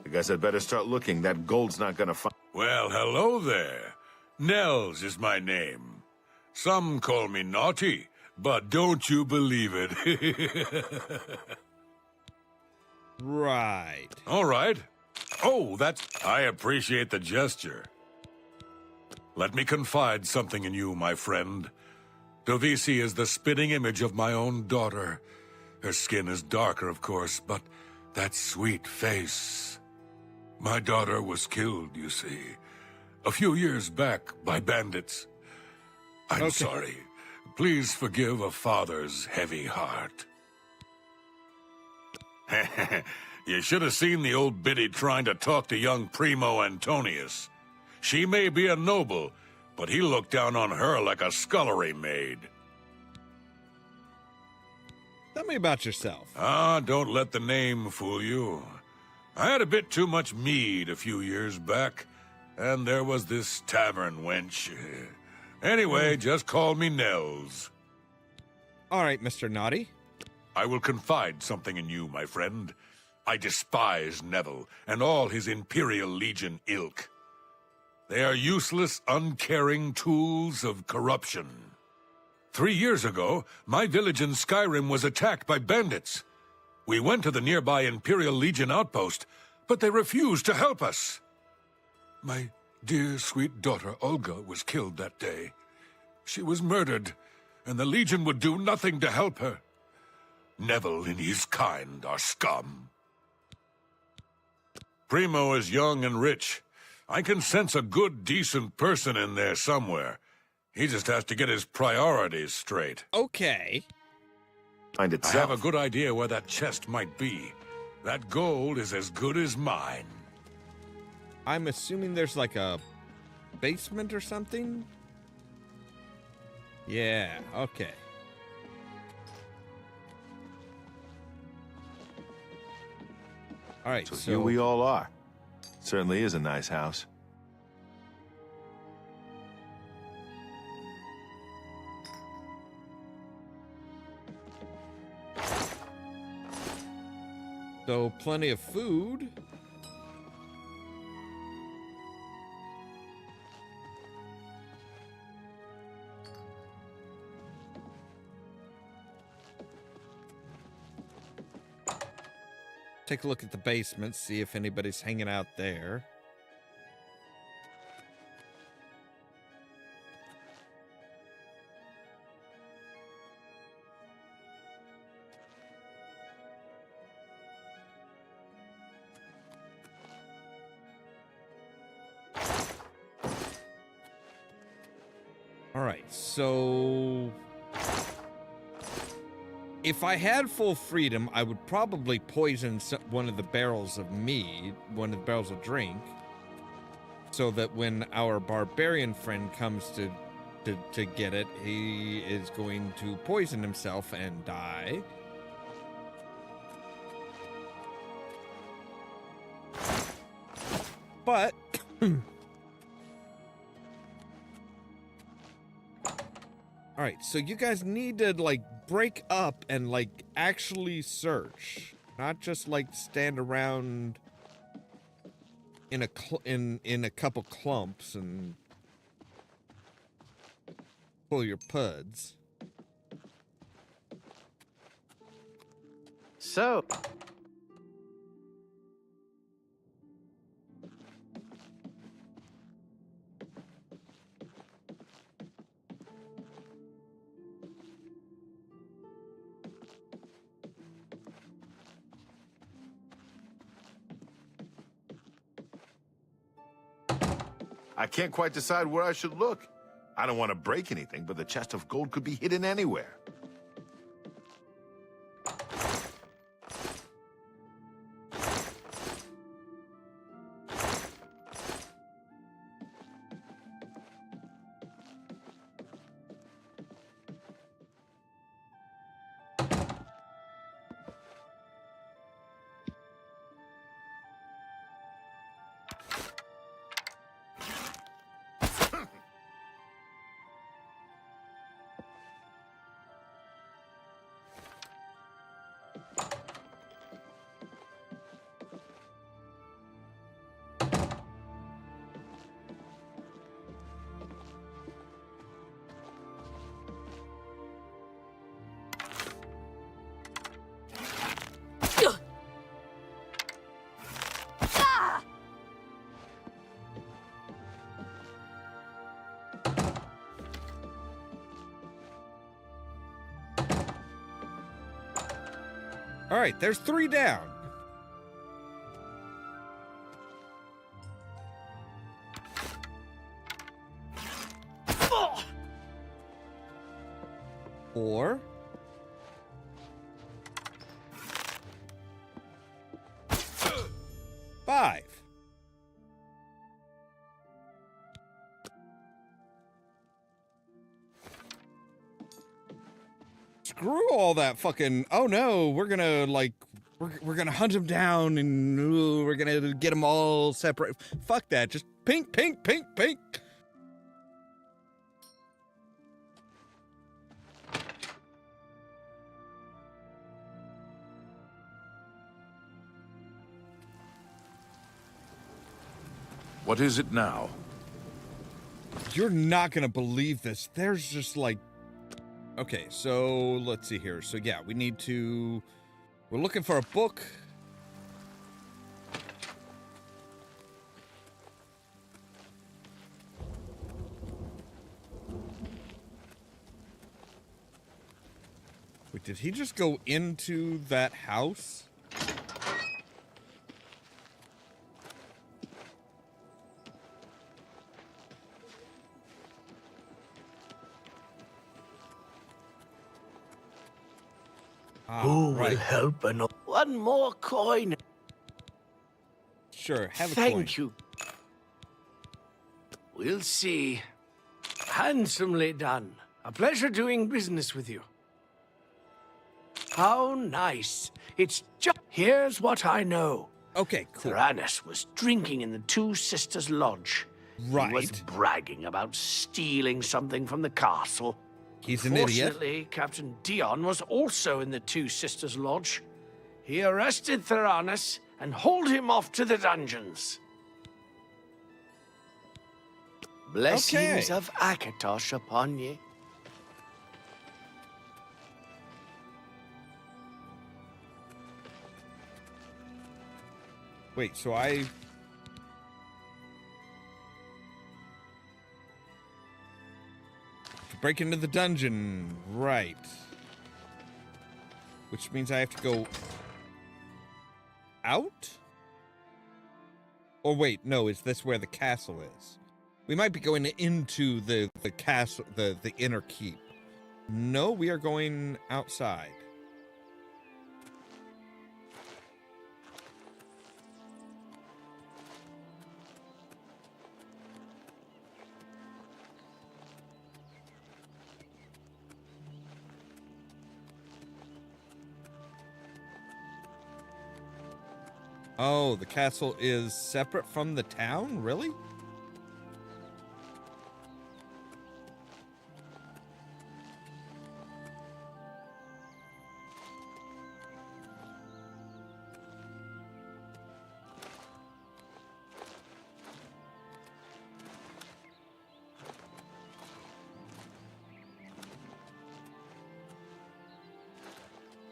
I guess I'd better start looking. That gold's not gonna find... Well, hello there. Nels is my name. Some call me naughty, but don't you believe it. Right. All right. Oh, I appreciate the gesture. Let me confide something in you, my friend. Dovisi is the spitting image of my own daughter. Her skin is darker, of course, but that sweet face. My daughter was killed, you see, a few years back by bandits. I'm sorry. Please forgive a father's heavy heart. You should have seen the old biddy trying to talk to young Primo Antonius. She may be a noble, but he looked down on her like a scullery maid. Tell me about yourself. Don't let the name fool you. I had a bit too much mead a few years back, and there was this tavern wench. Anyway, just call me Nels. All right, Mr. Naughty. I will confide something in you, my friend. I despise Neville and all his Imperial Legion ilk. They are useless, uncaring tools of corruption. 3 years ago, my village in Skyrim was attacked by bandits. We went to the nearby Imperial Legion outpost, but they refused to help us. My dear, sweet daughter, Olga, was killed that day. She was murdered, and the Legion would do nothing to help her. Neville and his kind are scum. Primo is young and rich. I can sense a good, decent person in there somewhere. He just has to get his priorities straight. Okay. I have a good idea where that chest might be. That gold is as good as mine. I'm assuming there's like a basement or something? Yeah, okay. All right, So here we all are. Certainly is a nice house. So plenty of food. Take a look at the basement, see if anybody's hanging out there. All right, so if I had full freedom, I would probably poison one of the barrels of mead, one of the barrels of drink, so that when our barbarian friend comes to get it, he is going to poison himself and die. But all right, so you guys need to like break up and like actually search, not just like stand around in a couple clumps and pull your puds. So, I can't quite decide where I should look. I don't want to break anything, but the chest of gold could be hidden anywhere. All right, there's 3 down. Four. Five. Screw all that fucking, oh no, we're gonna like, we're gonna hunt him down and we're gonna get them all separate. Fuck that, just pink, pink, pink, pink. What is it now? You're not gonna believe this. There's just like, okay, so let's see here. So yeah, we're looking for a book. Wait, did he just go into that house? Who will help an... One more coin. Sure, have a Thank coin. you. We'll see. Handsomely done. A pleasure doing business with you. How nice. It's just... Here's what I know. Okay, cool. Theranos was drinking in the Two Sisters Lodge. Right. He was bragging about stealing something from the castle. He's an idiot. Fortunately, Captain Dion was also in the Two Sisters Lodge. He arrested Theranos and hauled him off to the dungeons. Blessings of Akatosh upon ye. Wait, so I... to break into the dungeon, right. Which means I have to go... out? Or wait, no, is this where the castle is? We might be going into the castle, the inner keep. No, we are going outside. Oh, the castle is separate from the town? Really?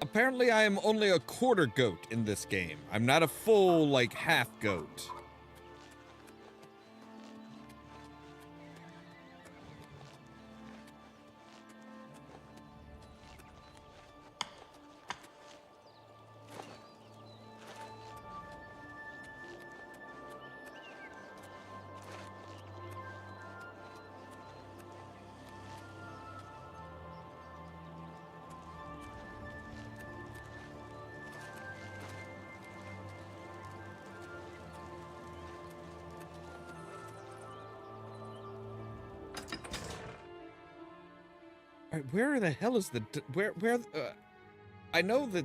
Apparently I am only a quarter goat in this game. I'm not a full, like, half goat. Where the hell is the where I know that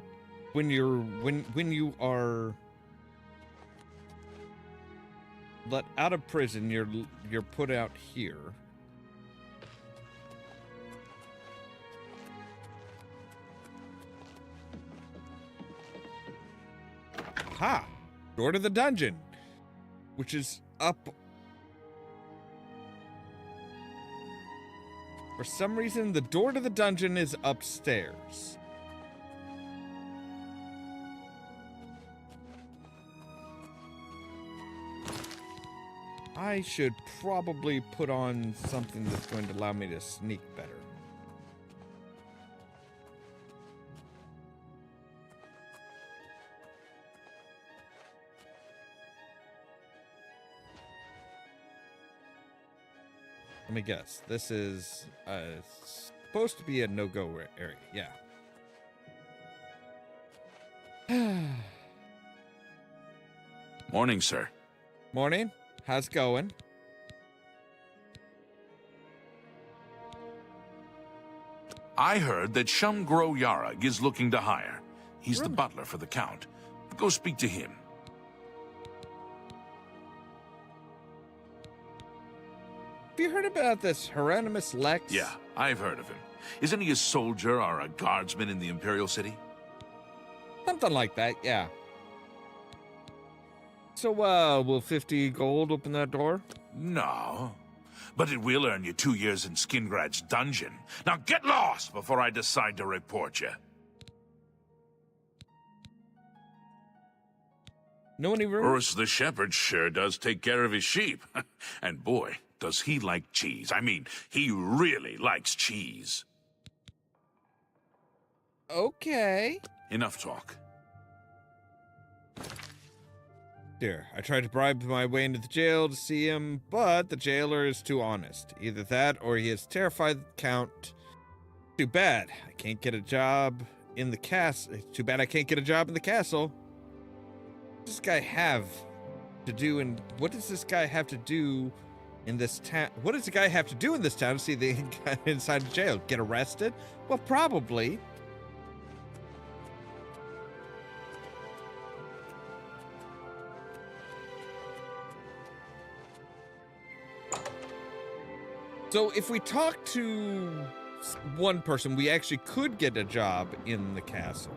when you are let out of prison, you're put out here. Ha! Door to the dungeon, which is up. For some reason, the door to the dungeon is upstairs. I should probably put on something that's going to allow me to sneak better. Let me guess. This is supposed to be a no-go area. Yeah. Morning, sir. Morning. How's it going? I heard that Shumgro Yarag is looking to hire. He's the butler for the Count. Go speak to him. Have you heard about this Hieronymus Lex? Yeah, I've heard of him. Isn't he a soldier or a guardsman in the Imperial City? Something like that, yeah. So, will 50 gold open that door? No. But it will earn you 2 years in Skingrad's dungeon. Now get lost before I decide to report you. No one even... Urus the Shepherd sure does take care of his sheep. And boy, does he like cheese. I mean, he really likes cheese. Okay. Enough talk. Dear, I tried to bribe my way into the jail to see him, but the jailer is too honest. Either that or he is terrified of the Count. Too bad I can't get a job in the castle. Too bad I can't get a job in the castle. What does this guy have to do in... What does this guy have to do in this town? What does the guy have to do in this town to see the guy inside the jail? Get arrested? Well, probably. So if we talk to one person, we actually could get a job in the castle.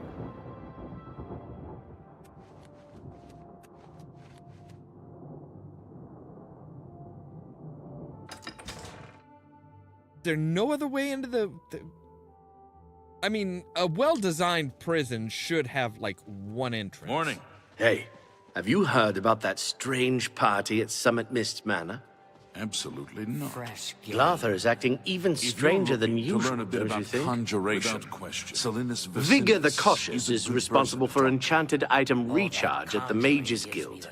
Is there no other way into the... I mean, a well-designed prison should have, like, one entrance. Morning. Hey, have you heard about that strange party at Summit Mist Manor? Absolutely not. Glarther is acting even stranger than usual, to learn a bit don't about you think? conjuration. Without question. Salinas Vigor the Vicinis Cautious is a good responsible person for to talk enchanted item recharge at the Mages Guild.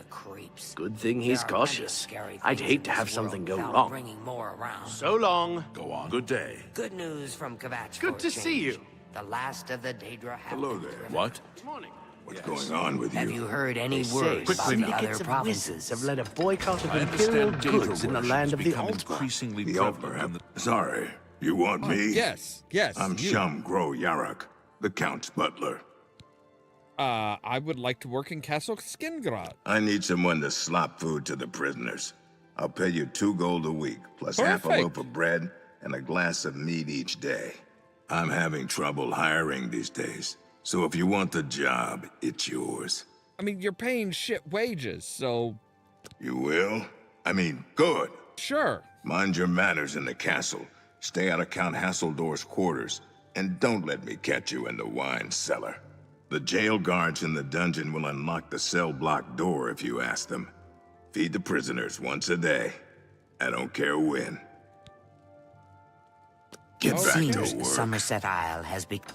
Good thing he's cautious. I'd hate to have something go wrong. So long. Go on. Good day. Good news from Kvatch. Good to see you. The last of the Daedra have Hello there. What? Morning. What's going on with Have you? you heard any They word say about quickly the now. other syndicates of provinces? wizards have led a boycott of I imperial understand data goods in the worship's land of the become Ollamh. increasingly The prevalent Elper, in the... Sorry, you want me? Yes, yes. I'm you. Shum Gro Yarak, the Count's butler. I would like to work in Castle Skingrad. I need someone to slop food to the prisoners. I'll pay you 2 gold a week, plus half a Perfect. loaf of bread and a glass of meat each day. I'm having trouble hiring these days, so if you want the job, it's yours. I mean, you're paying shit wages, so You will? I mean, good. sure. Mind your manners in the castle. Stay out of Count Hasseldorf's quarters, and don't let me catch you in the wine cellar. The jail guards in the dungeon will unlock the cell block door if you ask them. Feed the prisoners once a day. I don't care when. Get It back seems to work. Somerset Isle has become...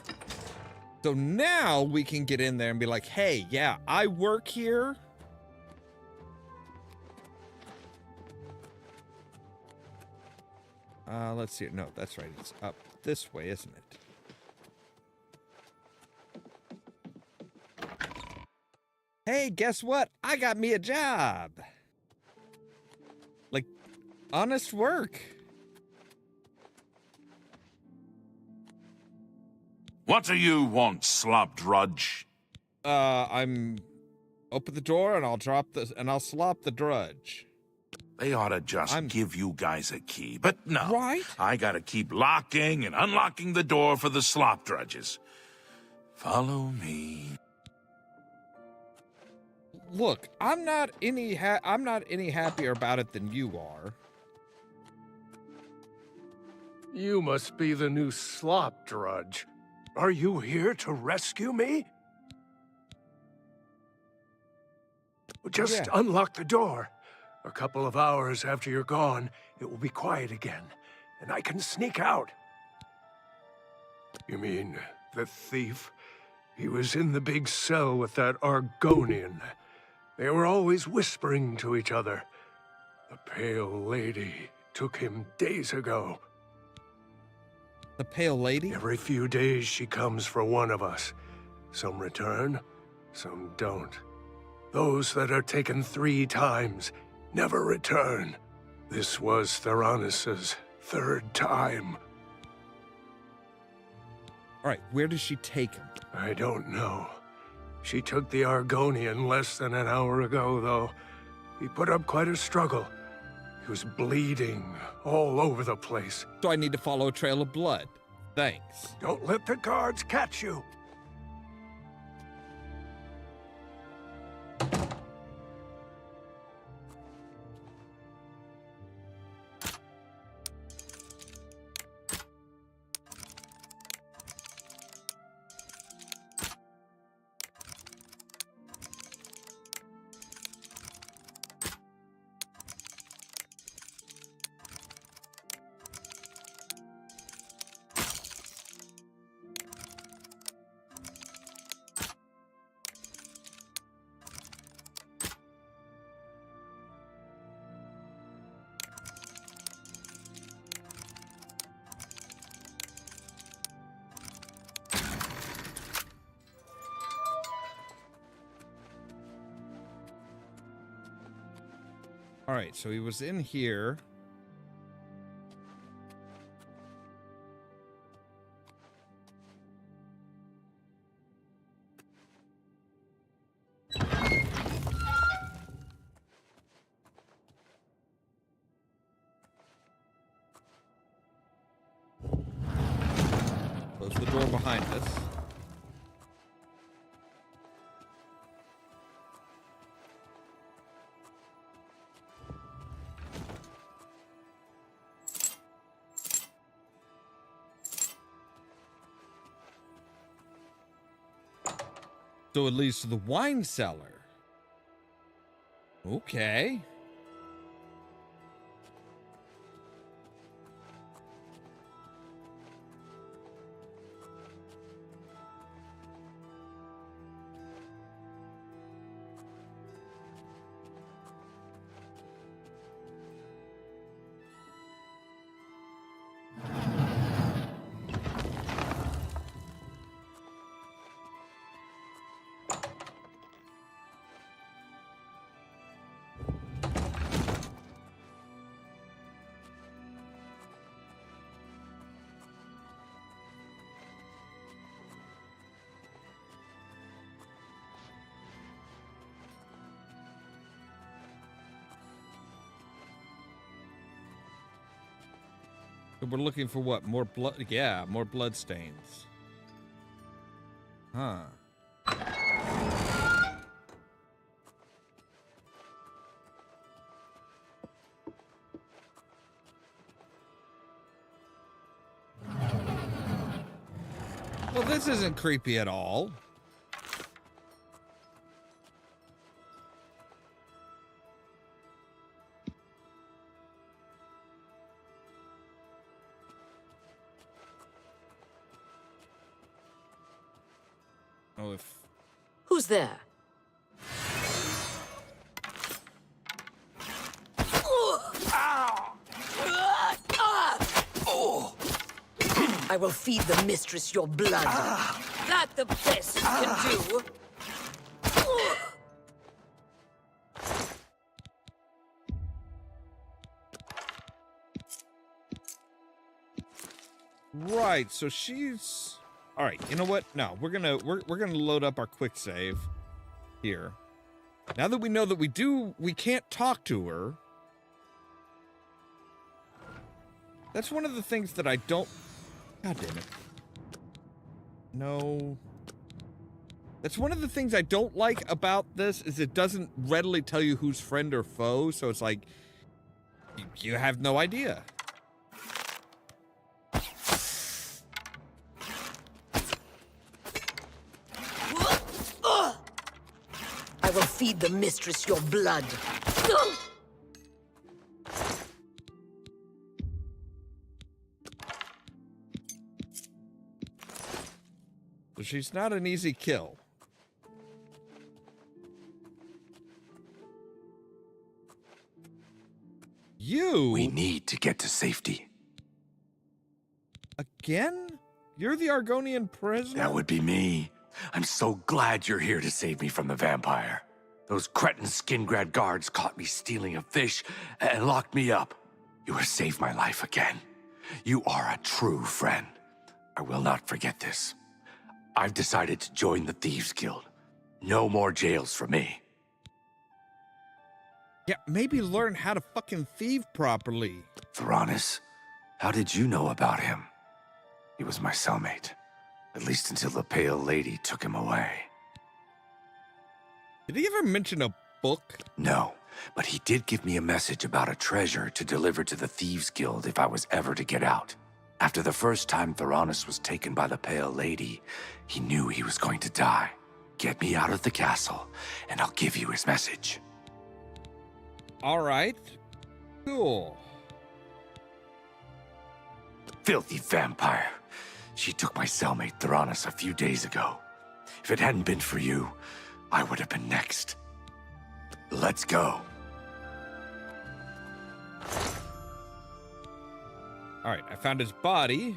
So now we can get in there and be like, hey, yeah, I work here. Let's see. No, that's right. It's up this way, isn't it? Hey, guess what? I got me a job. Like, honest work. What do you want, slop drudge? I'm open the door and I'll drop this and I'll slop the drudge. They ought to just give you guys a key, but no. Right? I gotta keep locking and unlocking the door for the slop drudges. Follow me. Look, I'm not any happier about it than you are. You must be the new slop drudge. Are you here to rescue me? Just unlock the door. A couple of hours after you're gone, it will be quiet again, and I can sneak out. You mean the thief? He was in the big cell with that Argonian. They were always whispering to each other. The Pale Lady took him days ago. The Pale Lady? Every few days she comes for one of us. Some return, some don't. Those that are taken 3 times never return. This was Theranos' 3rd time. All right, where does she take him? I don't know. She took the Argonian less than an hour ago, though. He put up quite a struggle. He was bleeding all over the place. So I need to follow a trail of blood. Thanks. Don't let the guards catch you. All right, so he was in here. Close the door behind us. So it leads to the wine cellar. Okay. So we're looking for what? More blood? Yeah, more blood stains. Huh. Well, this isn't creepy at all. Oh, if... Who's there? I will feed the mistress your blood. That the best you can do. Right, so she's... All right, you know what? No, we're gonna load up our quick save here. Now that we know that we can't talk to her. That's one of the things that I don't... God damn it. No. That's one of the things I don't like about this is it doesn't readily tell you who's friend or foe, so it's like you have no idea. I will feed the mistress your blood. So she's not an easy kill. We need to get to safety. Again? You're the Argonian prisoner? That would be me. I'm so glad you're here to save me from the vampire. Those cretin Skingrad guards caught me stealing a fish and locked me up. You have saved my life again. You are a true friend. I will not forget this. I've decided to join the Thieves Guild. No more jails for me. Yeah, maybe learn how to fucking thieve properly. Theranos, how did you know about him? He was my cellmate. At least until the Pale Lady took him away. Did he ever mention a book? No, but he did give me a message about a treasure to deliver to the Thieves Guild if I was ever to get out. After the first time Theranos was taken by the Pale Lady, he knew he was going to die. Get me out of the castle, and I'll give you his message. All right. Cool. Filthy vampire. She took my cellmate Theranos a few days ago. If it hadn't been for you, I would have been next. Let's go. All right, I found his body.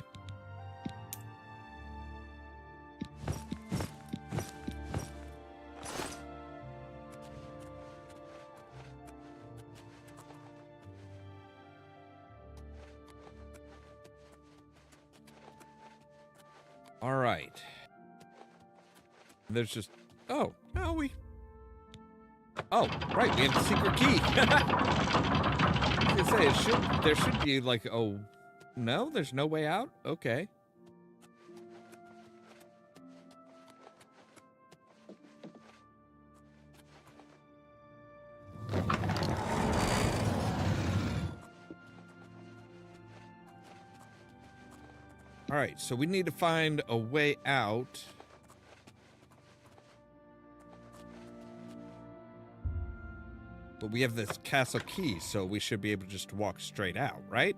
All right. There's just... Oh, no, we... Oh, right, we have the secret key. I was gonna say, there should be like, oh, no, there's no way out? Okay. All right, so we need to find a way out. But we have this castle key, so we should be able to just walk straight out, right?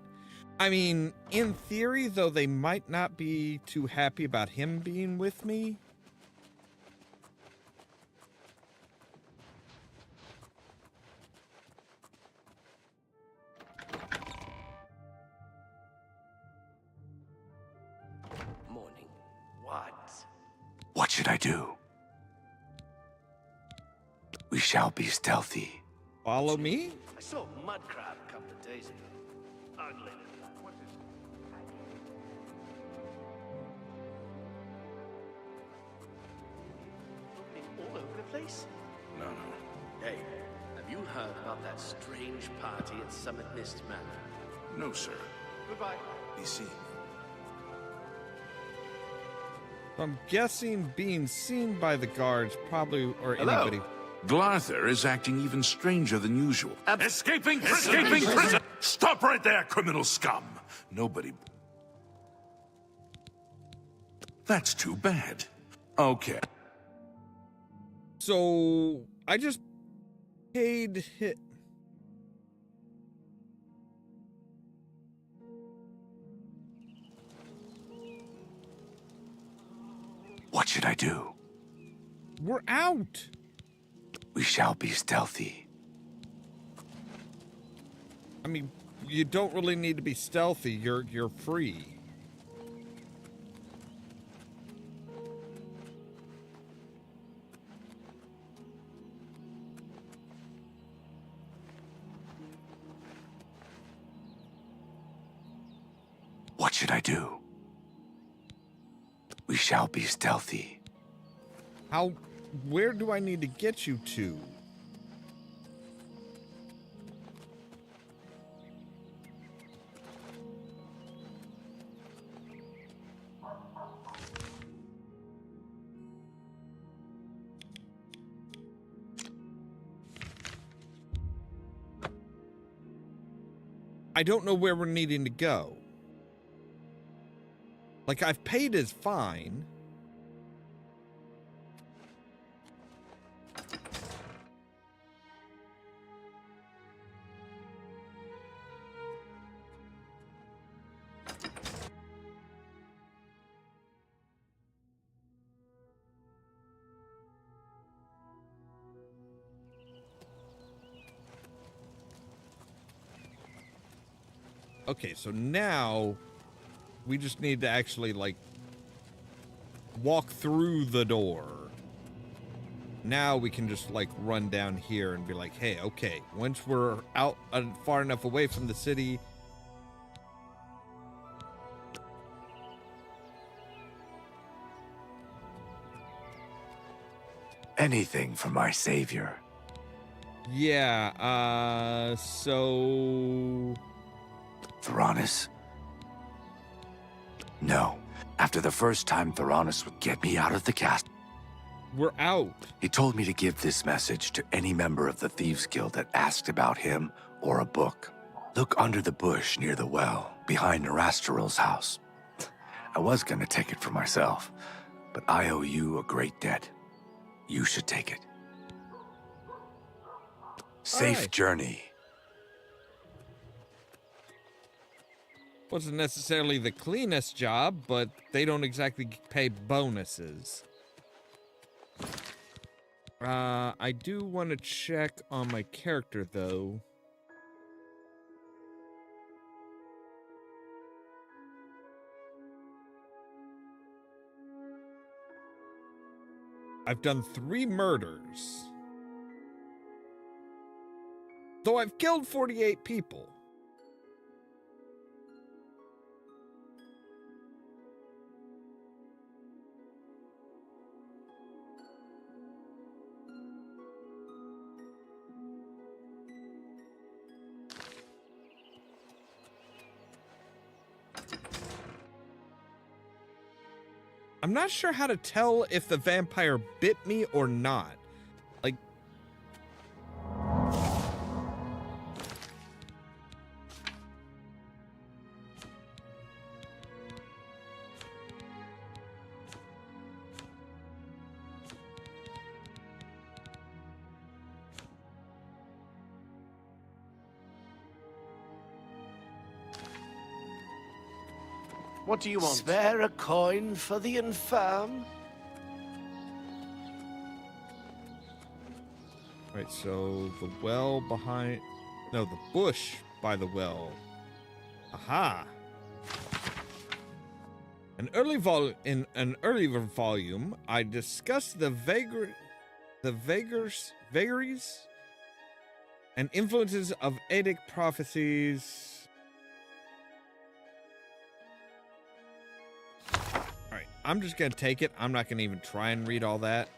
I mean, in theory, though, they might not be too happy about him being with me. Morning. What? What should I do? We shall be stealthy. Follow me? I saw a mud crab a couple of days ago. Ugly. All over the place? No. Hey, have you heard about that strange party at Summit Mist Manor? No, sir. Goodbye. Be seen. I'm guessing being seen by the guards probably, or Hello. anybody. Glarther is acting even stranger than usual. Escaping prison! Stop right there, criminal scum! Nobody... That's too bad. Okay. So, I just paid hit. What should I do? We're out. We shall be stealthy. I mean, you don't really need to be stealthy. You're free. What should I do? We shall be stealthy. Where do I need to get you to? I don't know where we're needing to go. Like, I've paid his fine. Okay, so now we just need to actually, like, walk through the door. Now we can just, like, run down here and be like, hey, okay, once we're out far enough away from the city... Anything for my savior. Yeah, so... Theranos? No. After the first time Theranos would get me out of the castle. We're out. He told me to give this message to any member of the Thieves Guild that asked about him or a book. Look under the bush near the well, behind Nerastarel's house. I was gonna take it for myself, but I owe you a great debt. You should take it. Safe journey. Wasn't necessarily the cleanest job, but they don't exactly pay bonuses. I do want to check on my character, though. I've done 3 murders. Though I've killed 48 people. I'm not sure how to tell if the vampire bit me or not. Like, What do you want? Spare a coin for the infirm? right, so the well behind... No, the bush by the well. Aha! In an earlier volume, I discussed the vagaries and influences of Edic prophecies. Alright, I'm just gonna take it. I'm not gonna even try and read all that.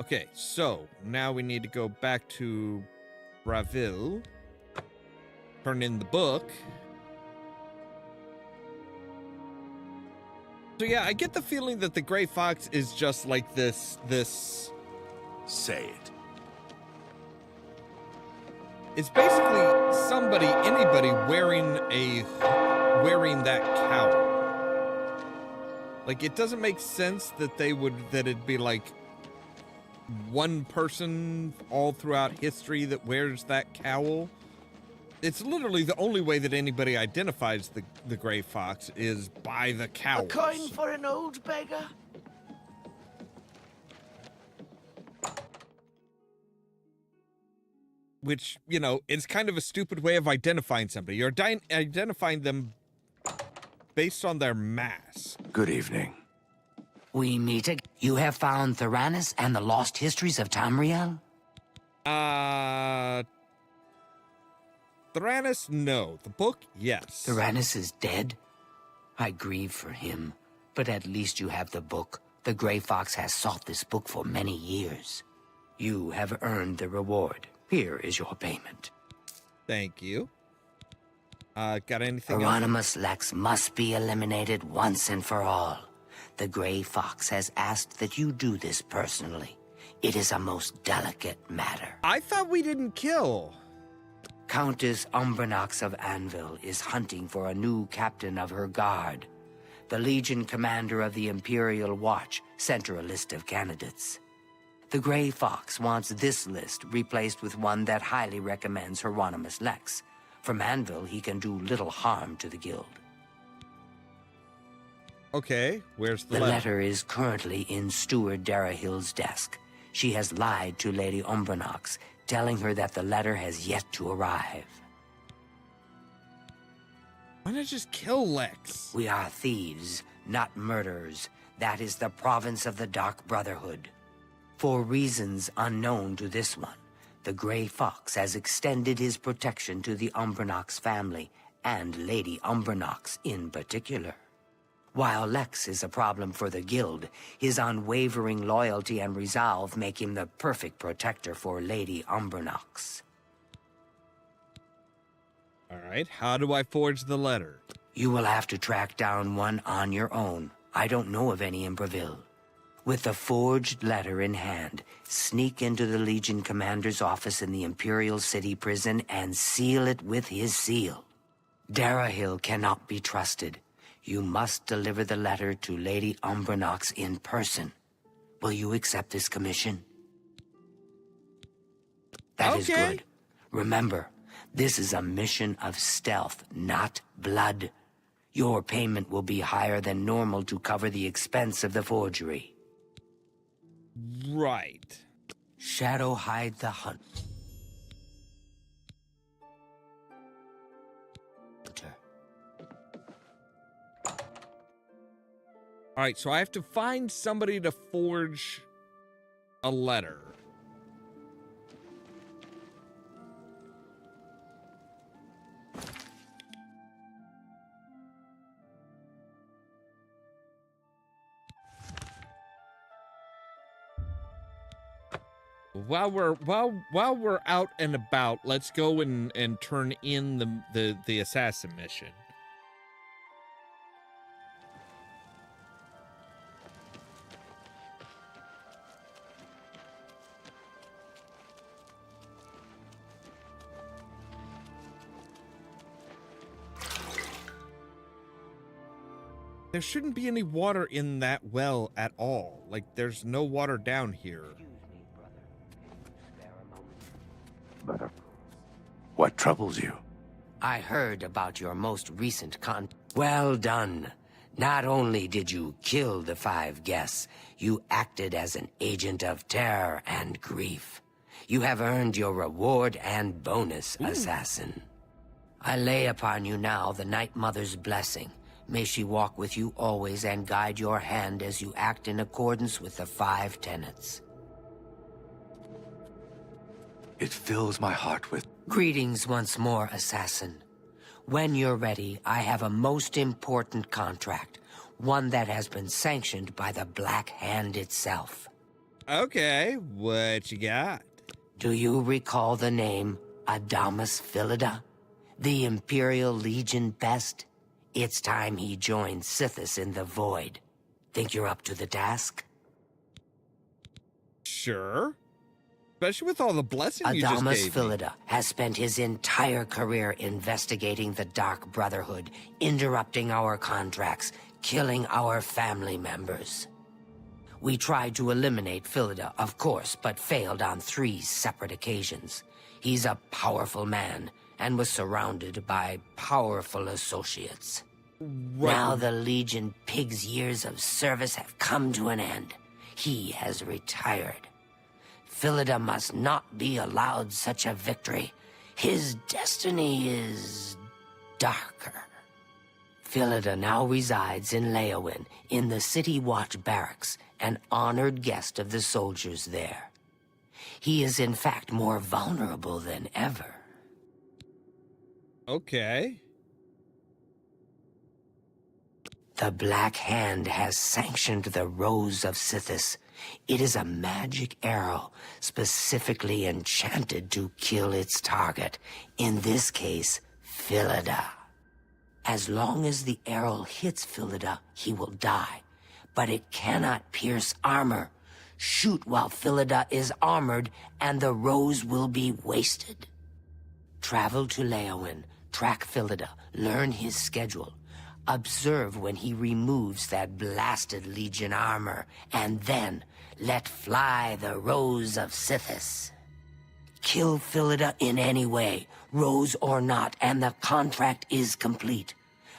Okay, so now we need to go back to Braville, turn in the book. So yeah, I get the feeling that the Gray Fox is just like this. Say it. It's basically anybody wearing that cowl. Like, it doesn't make sense that it'd be like one person all throughout history that wears that cowl. It's literally the only way that anybody identifies the Gray Fox is by the cowl. A coin for an old beggar? Which, you know, is kind of a stupid way of identifying somebody. You're identifying them based on their mask. Good evening. We meet again. You have found Theranis and the lost histories of Tamriel? Theranis, no. The book, yes. Theranis is dead? I grieve for him, but at least you have the book. The Gray Fox has sought this book for many years. You have earned the reward. Here is your payment. Thank you. Got anything Hieronymus Lex must be eliminated once and for all. The Gray Fox has asked that you do this personally. It is a most delicate matter. I thought we didn't kill. Countess Umbranox of Anvil is hunting for a new captain of her guard. The Legion commander of the Imperial Watch sent her a list of candidates. The Gray Fox wants this list replaced with one that highly recommends Hieronymus Lex. From Anvil, he can do little harm to the guild. Okay, where's the The letter? letter is currently in Steward Darahill's desk. She has lied to Lady Umbranox, telling her that the letter has yet to arrive. Why not just kill Lex? We are thieves, not murderers. That is the province of the Dark Brotherhood. For reasons unknown to this one, the Gray Fox has extended his protection to the Umbranox family, and Lady Umbranox in particular. While Lex is a problem for the guild, his unwavering loyalty and resolve make him the perfect protector for Lady Umbranox. All right, how do I forge the letter? You will have to track down one on your own. I don't know of any in Braville. With the forged letter in hand, sneak into the Legion commander's office in the Imperial City prison and seal it with his seal. Darahill cannot be trusted. You must deliver the letter to Lady Umbranox in person. Will you accept this commission? That is good. Remember, this is a mission of stealth, not blood. Your payment will be higher than normal to cover the expense of the forgery. Right. Shadow hide the hunt. All right, so I have to find somebody to forge a letter. While we're out and about, let's go and turn in the assassin mission. There shouldn't be any water in that well at all. Like, there's no water down here. But what troubles you? I heard about your most recent Well done. Not only did you kill the 5 guests, you acted as an agent of terror and grief. You have earned your reward and bonus, assassin. I lay upon you now the Night Mother's blessing. May she walk with you always and guide your hand as you act in accordance with the 5 tenets. It fills my heart with... Greetings once more, assassin. When you're ready, I have a most important contract. One that has been sanctioned by the Black Hand itself. Okay, what you got? Do you recall the name Adamus Philida? The Imperial Legion best? It's time he joined Sithis in the Void. Think you're up to the task? Sure. Especially with all the blessing you just Adamus gave me. Philida has spent his entire career investigating the Dark Brotherhood, interrupting our contracts, killing our family members. We tried to eliminate Philida, of course, but failed on 3 separate occasions. He's a powerful man, and was surrounded by powerful associates. Right. Now the Legion Pig's years of service have come to an end. He has retired. Philida must not be allowed such a victory. His destiny is darker. Philida now resides in Leowin, in the City Watch Barracks, an honored guest of the soldiers there. He is in fact more vulnerable than ever. Okay. The Black Hand has sanctioned the Rose of Sithis. It is a magic arrow, specifically enchanted to kill its target, in this case, Philida. As long as the arrow hits Philida, he will die, but it cannot pierce armor. Shoot while Philida is armored, and the rose will be wasted. Travel to Leowin, track Philida, learn his schedule. Observe when he removes that blasted Legion armor, and then let fly the Rose of Sithis. Kill Philida in any way, rose or not, and the contract is complete.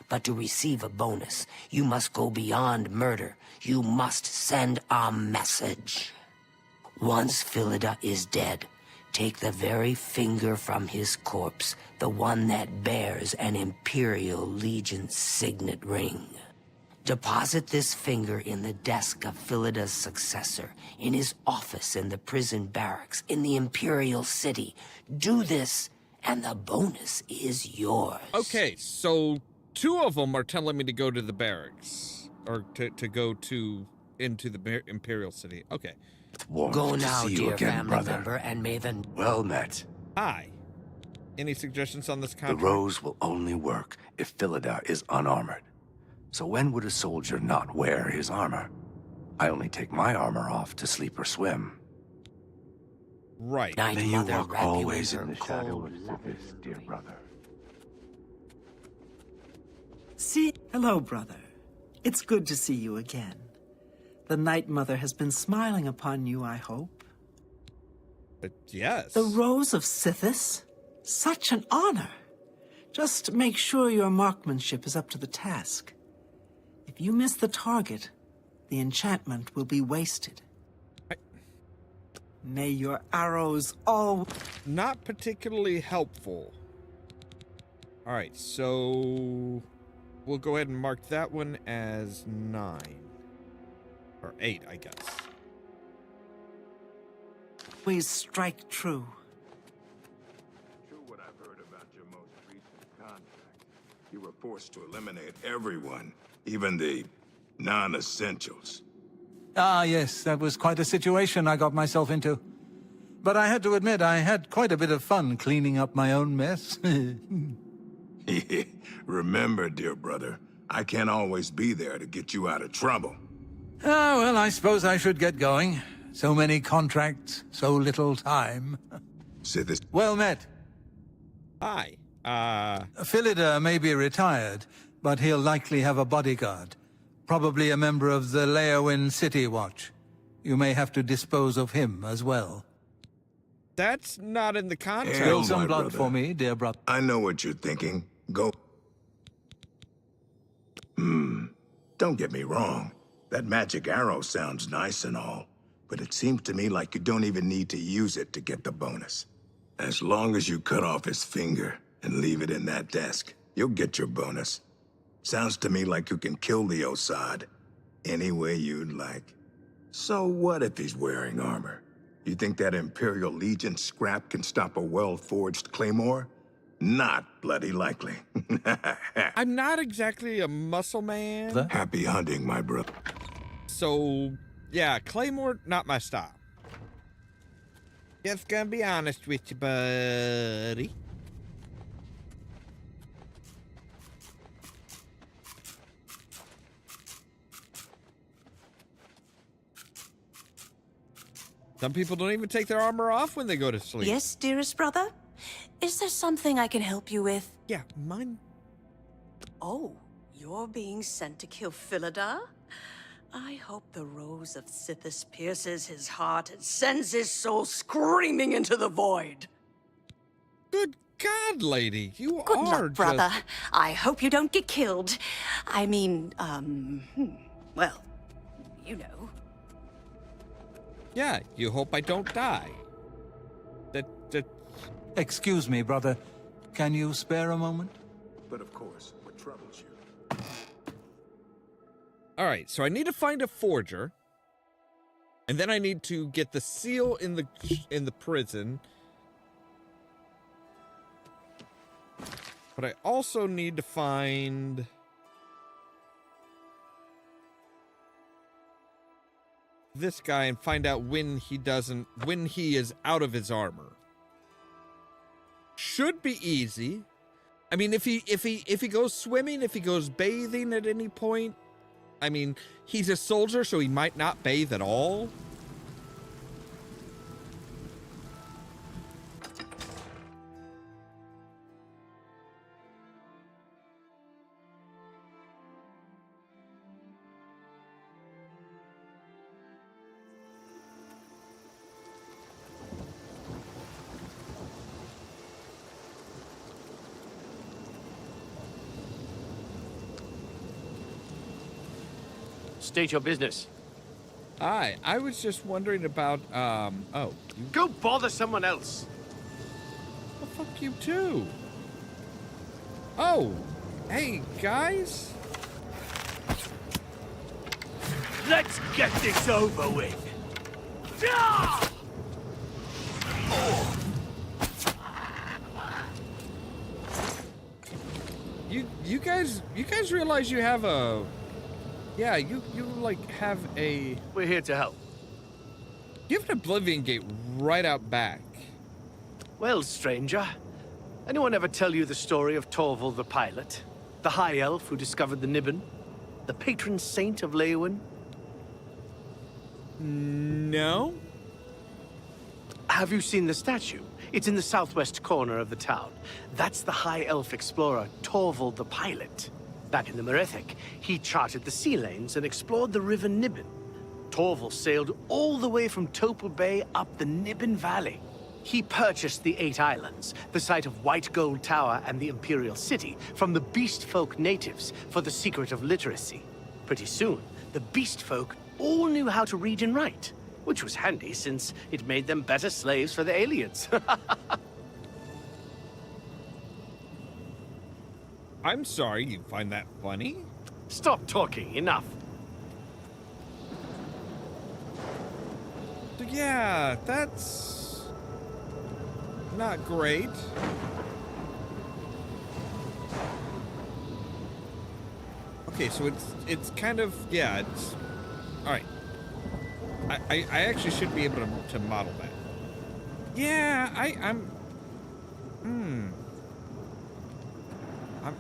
But to receive a bonus, you must go beyond murder. You must send a message. Once Philida is dead, take the very finger from his corpse, the one that bears an Imperial Legion signet ring. Deposit this finger in the desk of Philida's successor, in his office in the prison barracks, in the Imperial City. Do this, and the bonus is yours. Okay, so 2 of them are telling me to go to the barracks, or to go into the Imperial City. Okay. Go now, dear family member, and may the... Well met. Hi. Any suggestions on this The contract? rose will only work if Philida is unarmored. So when would a soldier not wear his armor? I only take my armor off to sleep or swim. Right. May you walk always in the shadow of this, dear brother. See? Hello, brother. It's good to see you again. The Night Mother has been smiling upon you, I hope. Yes. The Rose of Sithis? Such an honor. Just make sure your marksmanship is up to the task. If you miss the target, the enchantment will be wasted. May your arrows all... Not particularly helpful. All right, so we'll go ahead and mark that one as 9. Or 8, I guess. Always strike true. True what I've heard about your most recent contract. You were forced to eliminate everyone, even the non-essentials. Ah, yes, that was quite a situation I got myself into. But I had to admit, I had quite a bit of fun cleaning up my own mess. Remember, dear brother, I can't always be there to get you out of trouble. Ah, well, I suppose I should get going. So many contracts, so little time. Sithis. Well met. Hi. Philida may be retired, but he'll likely have a bodyguard. Probably a member of the Leowin City Watch. You may have to dispose of him as well. That's not in the contract. Spill some my blood brother. for me, dear brother. I know what you're thinking. Go. Don't get me wrong. That magic arrow sounds nice and all, but it seems to me like you don't even need to use it to get the bonus. As long as you cut off his finger and leave it in that desk, you'll get your bonus. Sounds to me like you can kill the Osad any way you'd like. So what if he's wearing armor? You think that Imperial Legion scrap can stop a well-forged claymore? Not bloody likely. I'm not exactly a muscle man. Happy hunting, my brother. So, yeah, claymore, not my style. Just gonna be honest with you, buddy. Some people don't even take their armor off when they go to sleep. Yes, dearest brother? Is there something I can help you with? Yeah, mine. Oh, you're being sent to kill Philidar? I hope the rose of Sithis pierces his heart and sends his soul screaming into the void. Good God, lady, you Good are luck, brother. just... I hope you don't get killed. I mean, well, you know. Yeah, you hope I don't die. Excuse me, brother. Can you spare a moment? But of course, what troubles you? All right, so I need to find a forger, and then I need to get the seal in the prison. But I also need to find this guy and find out when he is out of his armor. Should be easy. I mean, if he goes swimming, if he goes bathing at any point, I mean, he's a soldier, so he might not bathe at all. State your business. Hi, I was just wondering about, Go bother someone else. Well, fuck you too. Oh, hey, guys. Let's get this over with. You guys realize you have a... Yeah, you like have a... We're here to help. You have an Oblivion Gate right out back. Well, stranger, anyone ever tell you the story of Torval the Pilot? The High Elf who discovered the Niben? The patron saint of Leowin? No. Have you seen the statue? It's in the southwest corner of the town. That's the High Elf explorer, Torval the Pilot. Back in the Merethic, he charted the sea lanes and explored the river Niben. Torval sailed all the way from Topal Bay up the Niben Valley. He purchased the 8 islands, the site of White Gold Tower and the Imperial City, from the Beast Folk natives for the secret of literacy. Pretty soon, the Beast Folk all knew how to read and write, which was handy since it made them better slaves for the aliens. I'm sorry you find that funny. Stop talking, enough. So yeah, that's not great. Okay, so it's kind of, yeah, it's all right. I actually should be able to model that. Yeah,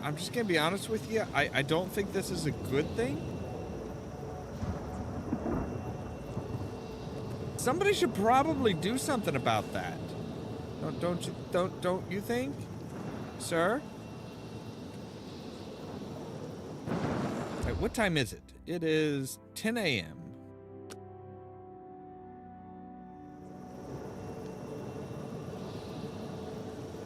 I'm just gonna be honest with you. I don't think this is a good thing. Somebody should probably do something about that. Don't you think, sir? Wait, what time is it? It is 10 a.m.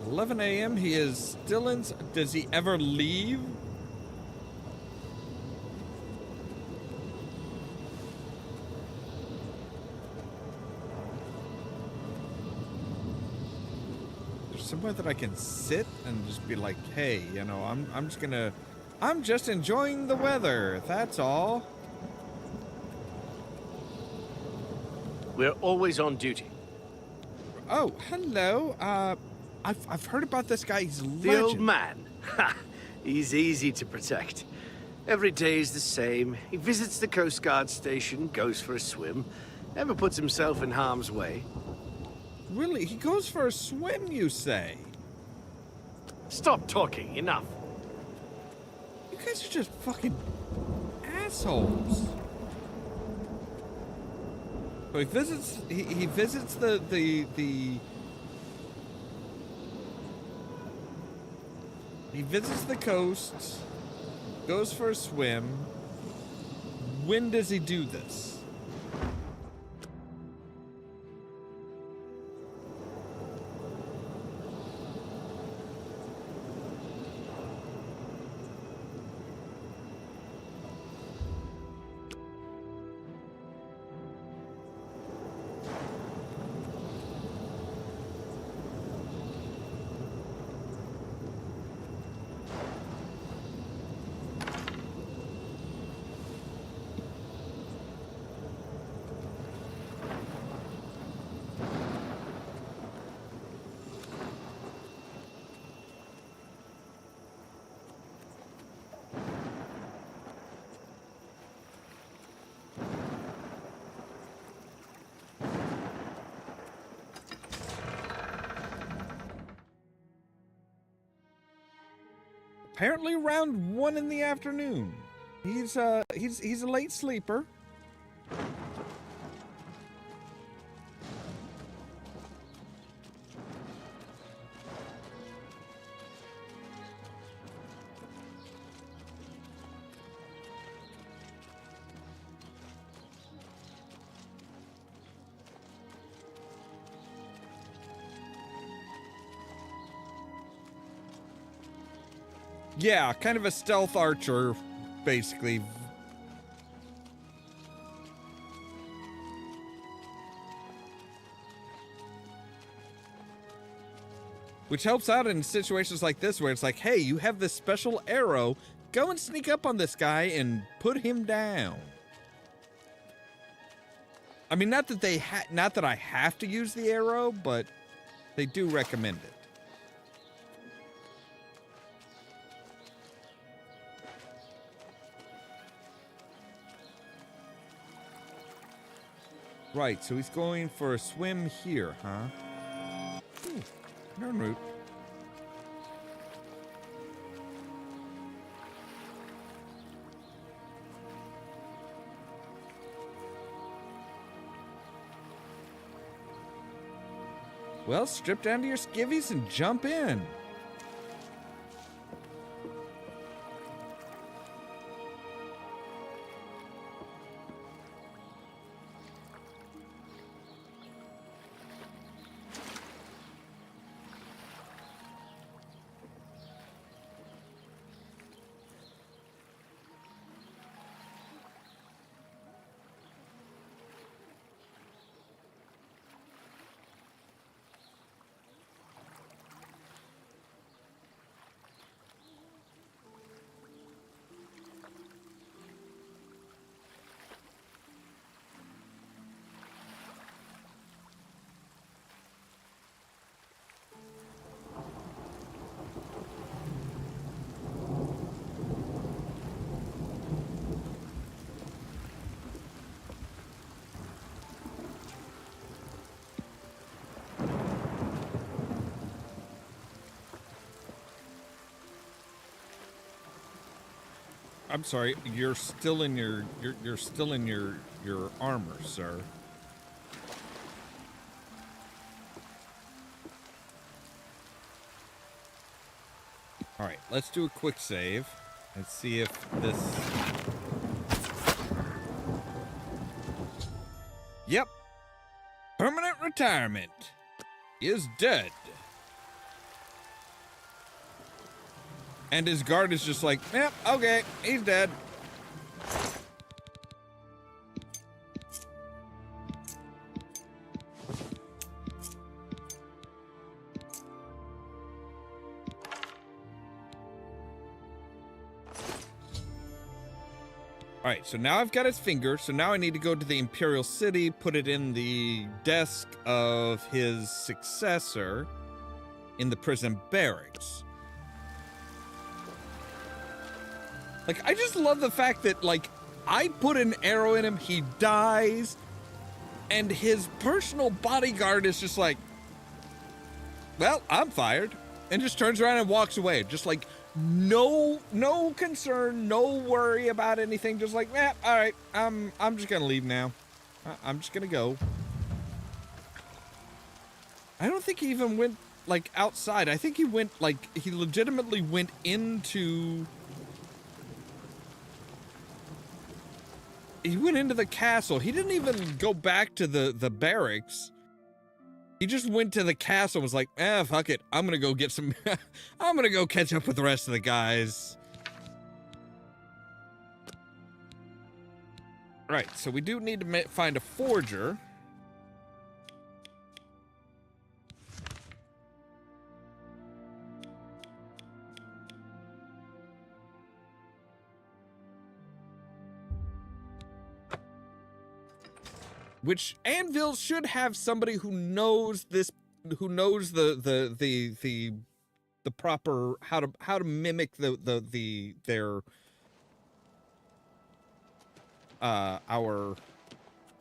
$11 a.m. He is still in. Does he ever leave? There's somewhere that I can sit and just be like, hey, you know, I'm just enjoying the weather. That's all. We're always on duty. Oh, hello. I've heard about this guy. He's a legend. The old man. Ha! He's easy to protect. Every day is the same. He visits the Coast Guard station, goes for a swim, never puts himself in harm's way. Really? He goes for a swim, you say? Stop talking. Enough. You guys are just fucking assholes. So he visits the he visits the coast, goes for a swim. When does he do this? Apparently around 1 in the afternoon. He's a late sleeper. Yeah, kind of a stealth archer, basically. Which helps out in situations like this where it's like, hey, you have this special arrow. Go and sneak up on this guy and put him down. I mean, not that I have to use the arrow, but they do recommend it. Right, so he's going for a swim here, huh? Ooh, turn route. Well, strip down to your skivvies and jump in. I'm sorry, you're still in your armor, sir. All right, let's do a quick save and see if this. Yep. Permanent retirement. Is dead. And his guard is just like, yep, okay, he's dead. Alright, so now I've got his finger, so now I need to go to the Imperial City, put it in the desk of his successor in the prison barracks. Like, I just love the fact that, like, I put an arrow in him, he dies, and his personal bodyguard is just like, well, I'm fired, and just turns around and walks away, just like, no concern, no worry about anything. Just like, all right, I'm just gonna leave now. I'm just gonna go. I don't think he even went like outside. I think he went like he legitimately went into. He went into the castle. He didn't even go back to the barracks. He just went to the castle and was like, fuck it. I'm gonna go get some... I'm gonna go catch up with the rest of the guys. Right, so we do need to find a forger. Which Anvil should have somebody who knows this, who knows the proper how to mimic their our.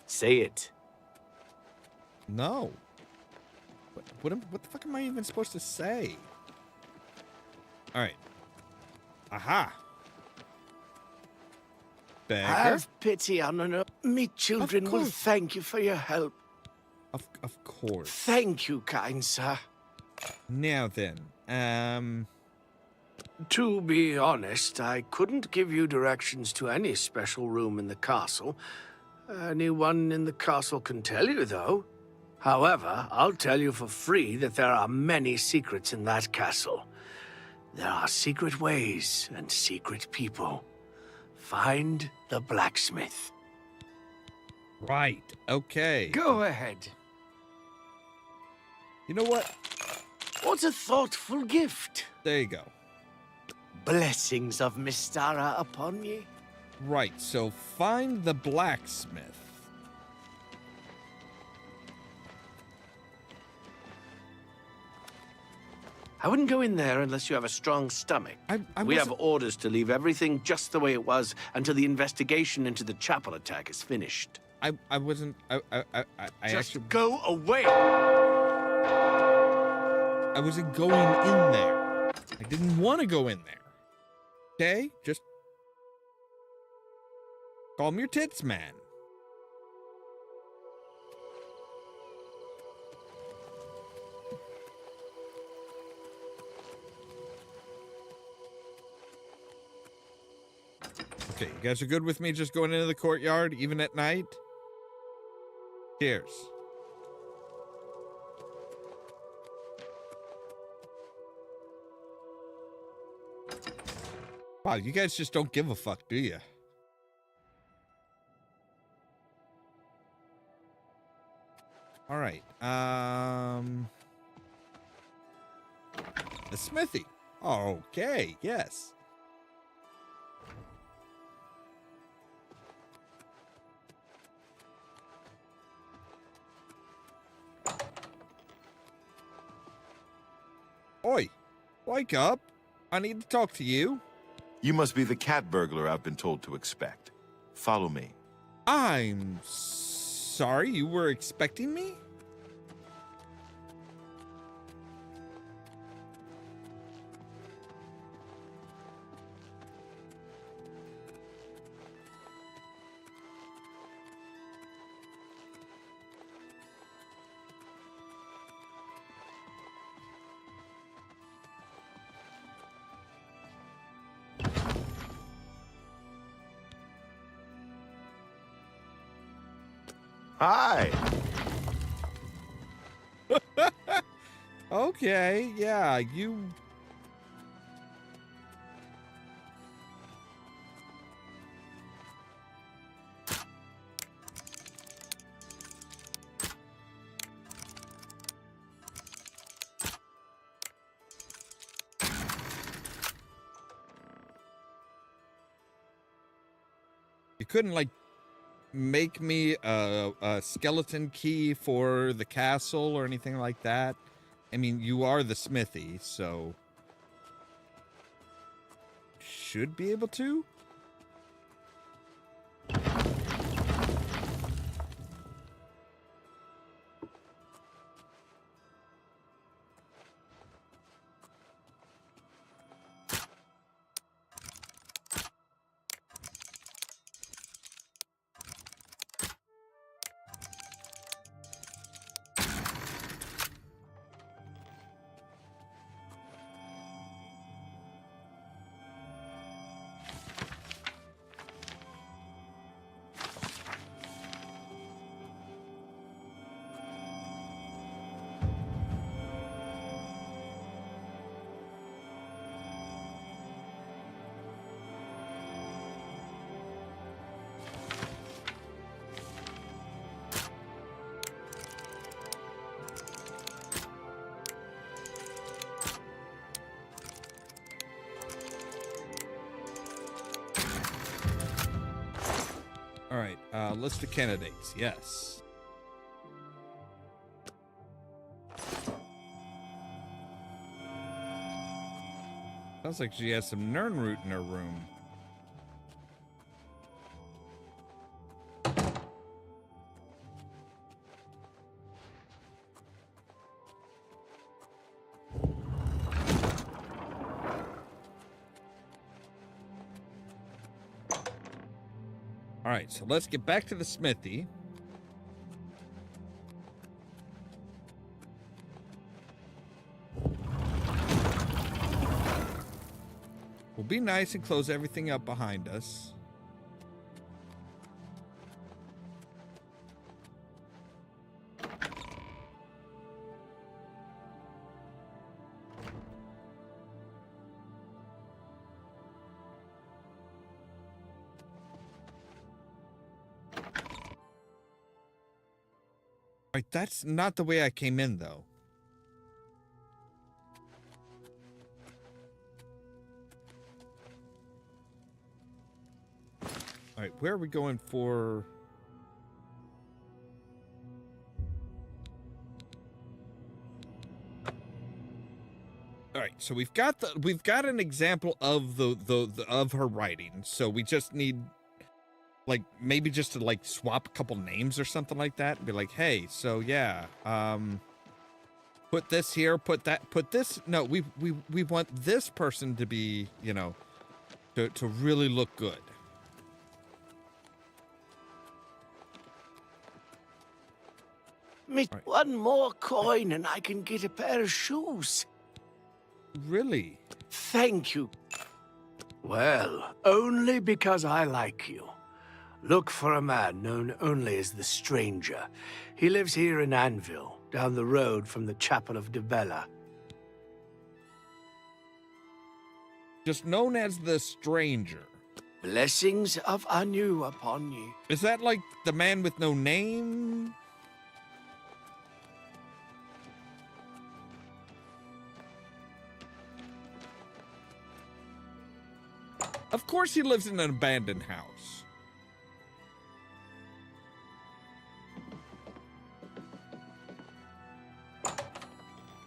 Say it. No. What the fuck am I even supposed to say? All right. Aha. Beggar? Have pity on us. Me children will thank you for your help. Of course. Thank you, kind sir. Now then, To be honest, I couldn't give you directions to any special room in the castle. Anyone in the castle can tell you, though. However, I'll tell you for free that there are many secrets in that castle. There are secret ways and secret people. Find the blacksmith. Right, okay. Go ahead. You know what? What a thoughtful gift. There you go. Blessings of Mystara upon ye. Right, so find the blacksmith. I wouldn't go in there unless you have a strong stomach. We have orders to leave everything just the way it was until the investigation into the chapel attack is finished. I wasn't. I Just actually go away. I wasn't going in there. I didn't want to go in there. Okay, just calm your tits, man. Okay, you guys are good with me just going into the courtyard, even at night? Cheers. Wow, you guys just don't give a fuck, do you? All right, the smithy. Okay, yes. Oi, wake up. I need to talk to you. You must be the cat burglar I've been told to expect. Follow me. I'm sorry, you were expecting me? Hi. Okay, yeah, you... You couldn't, like, make me a skeleton key for the castle or anything like that? I mean, you are the smithy, so... should be able to? All right, list of candidates, yes. Sounds like she has some Nernroot in her room. All right, so let's get back to the smithy. We'll be nice and close everything up behind us. Right, that's not the way I came in, though. All right, where are we going for? All right, so we've got an example of of her writing. So we just need, like, maybe just to, like, swap a couple names or something like that and be like, hey, so yeah, put this here, put this. No, we want this person to be, you know, to really look good. Me, right. One more coin and I can get a pair of shoes. Really? Thank you. Well, only because I like you. Look for a man known only as the Stranger. He lives here in Anvil, down the road from the Chapel of Dibella. Just known as the Stranger. Blessings of Anu upon you. Is that like the man with no name? Of course he lives in an abandoned house.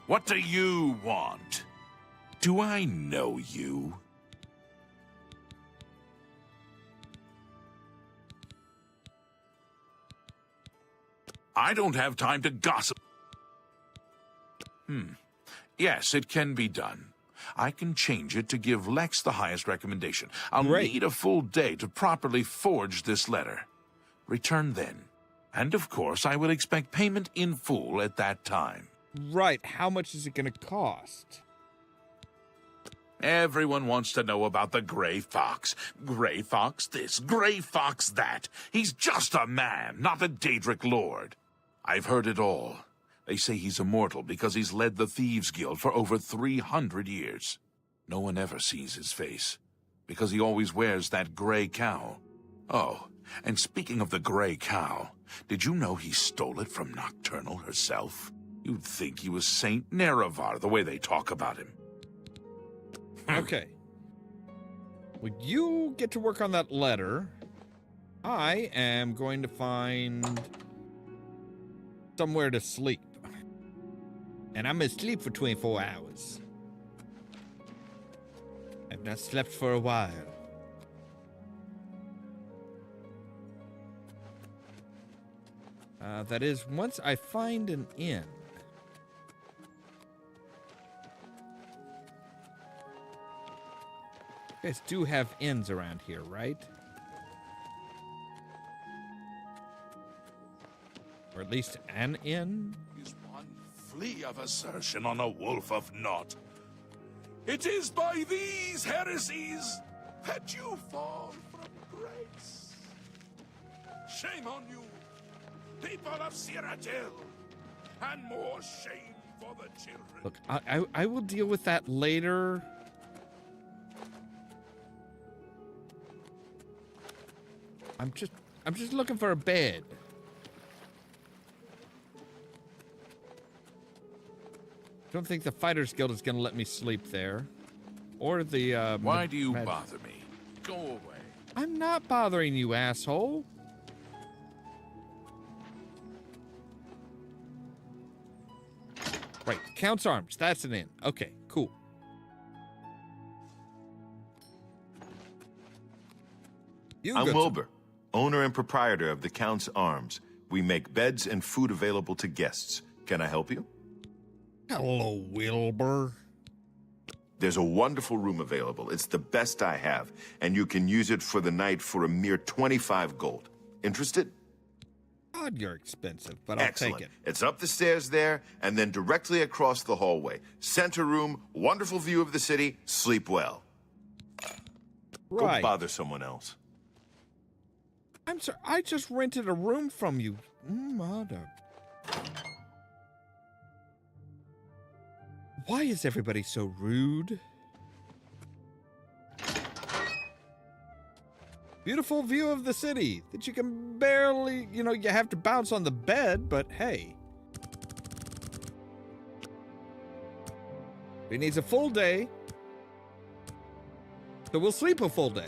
What do you want? Do I know you? I don't have time to gossip. Yes, it can be done. I can change it to give Lex the highest recommendation. I'll need a full day to properly forge this letter. Return then. And of course, I will expect payment in full at that time. Right. How much is it going to cost? Everyone wants to know about the Gray Fox. Gray Fox this, Gray Fox that. He's just a man, not a Daedric lord. I've heard it all. They say he's immortal because he's led the Thieves Guild for over 300 years. No one ever sees his face, because he always wears that gray cowl. Oh, and speaking of the gray cowl, did you know he stole it from Nocturnal herself? You'd think he was Saint Nerevar, the way they talk about him. Okay. Well, you get to work on that letter. I am going to find somewhere to sleep. And I'm going to sleep for 24 hours. I've not slept for a while. That is, once I find an inn. You guys do have inns around here, right? Or at least an inn? Is one flea of assertion on a wolf of naught. It is by these heresies that you fall from grace. Shame on you, people of Cyrodiil, and more shame for the children. Look, I will deal with that later. I'm just looking for a bed. Don't think the Fighters Guild is going to let me sleep there. Or the, Why do you bother me? Go away. I'm not bothering you, asshole. Right, Count's Arms. That's an inn. Okay, cool. I'm Wilbur, owner and proprietor of the Count's Arms. We make beds and food available to guests. Can I help you? Hello, Wilbur. There's a wonderful room available. It's the best I have, and you can use it for the night for a mere 25 gold. Interested? God, you're expensive, but I'll Excellent. take it. It's up the stairs there, and then directly across the hallway. Center room, wonderful view of the city. Sleep well. Right. Go bother someone else. I'm sorry, I just rented a room from you. Mother. Why is everybody so rude? Beautiful view of the city that you can barely, you have to bounce on the bed, but hey. It needs a full day, so we'll sleep a full day.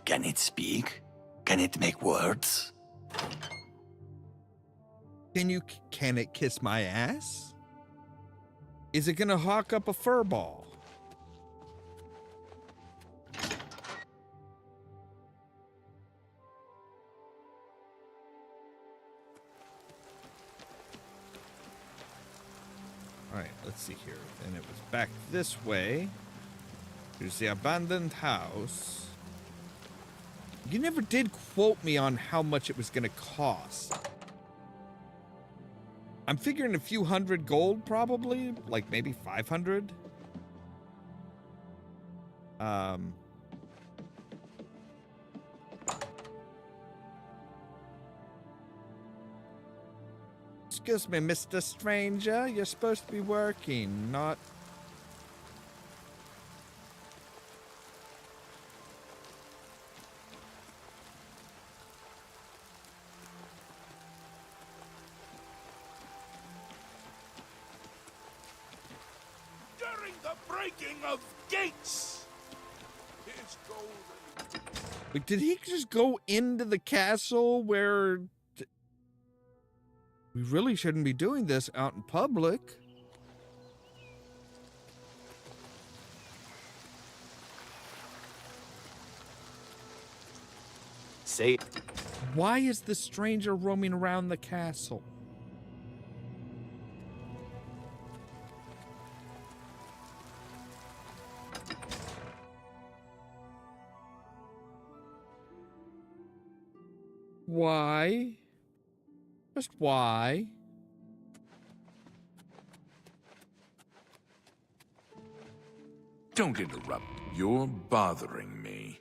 Can it speak? Can it make words? Can it kiss my ass? Is it gonna hawk up a fur ball? All right, let's see here. And it was back this way. Here's the abandoned house. You never did quote me on how much it was going to cost. I'm figuring a few hundred gold, probably. Like, maybe 500. Excuse me, Mr. Stranger. You're supposed to be working, not... Of gates. His golden. Wait, did he just go into the castle where... We really shouldn't be doing this out in public. Say... Why is the stranger roaming around the castle? Why? Just why? Don't interrupt. You're bothering me.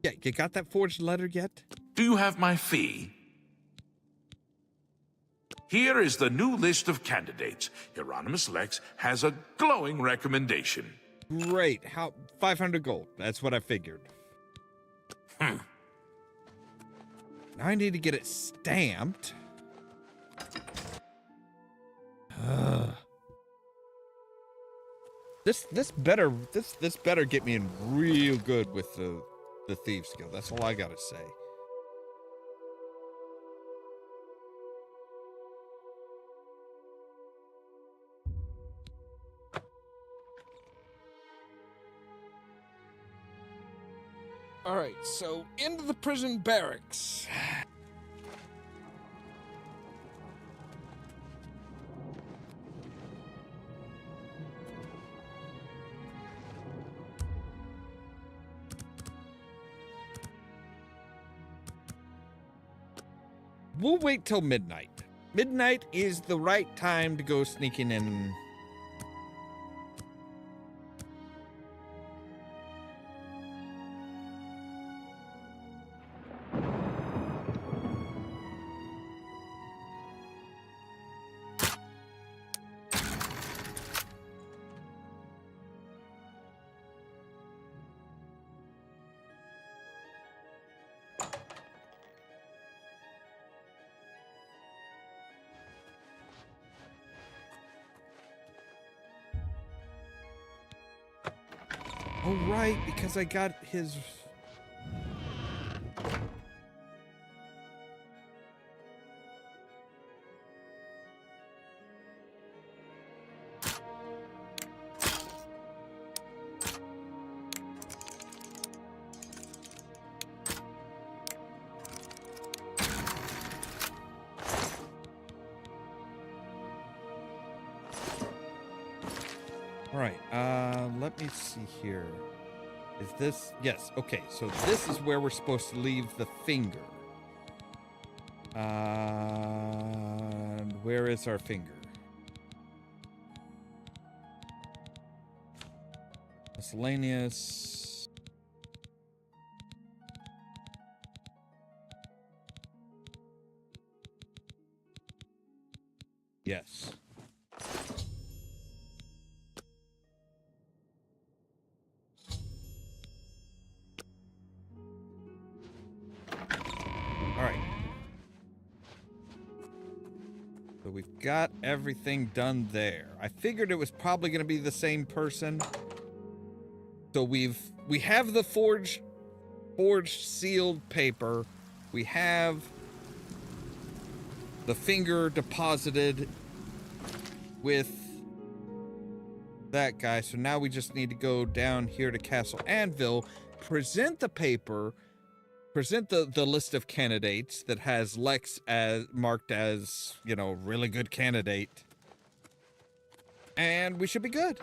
Yeah, you got that forged letter yet? Do you have my fee? Here is the new list of candidates. Hieronymus Lex has a glowing recommendation. Great. How? 500 gold. That's what I figured. Now I need to get it stamped. This better get me in real good with the thieves guild. That's all I gotta say. All right, so into the prison barracks. We'll wait till midnight. Midnight is the right time to go sneaking in. Oh, right, because I got his... All right, let me see here. Is this... Yes, okay, so this is where we're supposed to leave the finger. And where is our finger? Miscellaneous... Yes. All right. So we've got everything done there. I figured it was probably going to be the same person. So we have the forged sealed paper. We have the finger deposited with that guy. So now we just need to go down here to Castle Anvil, present the paper, present the list of candidates that has Lex as marked as, you know, really good candidate. And we should be good.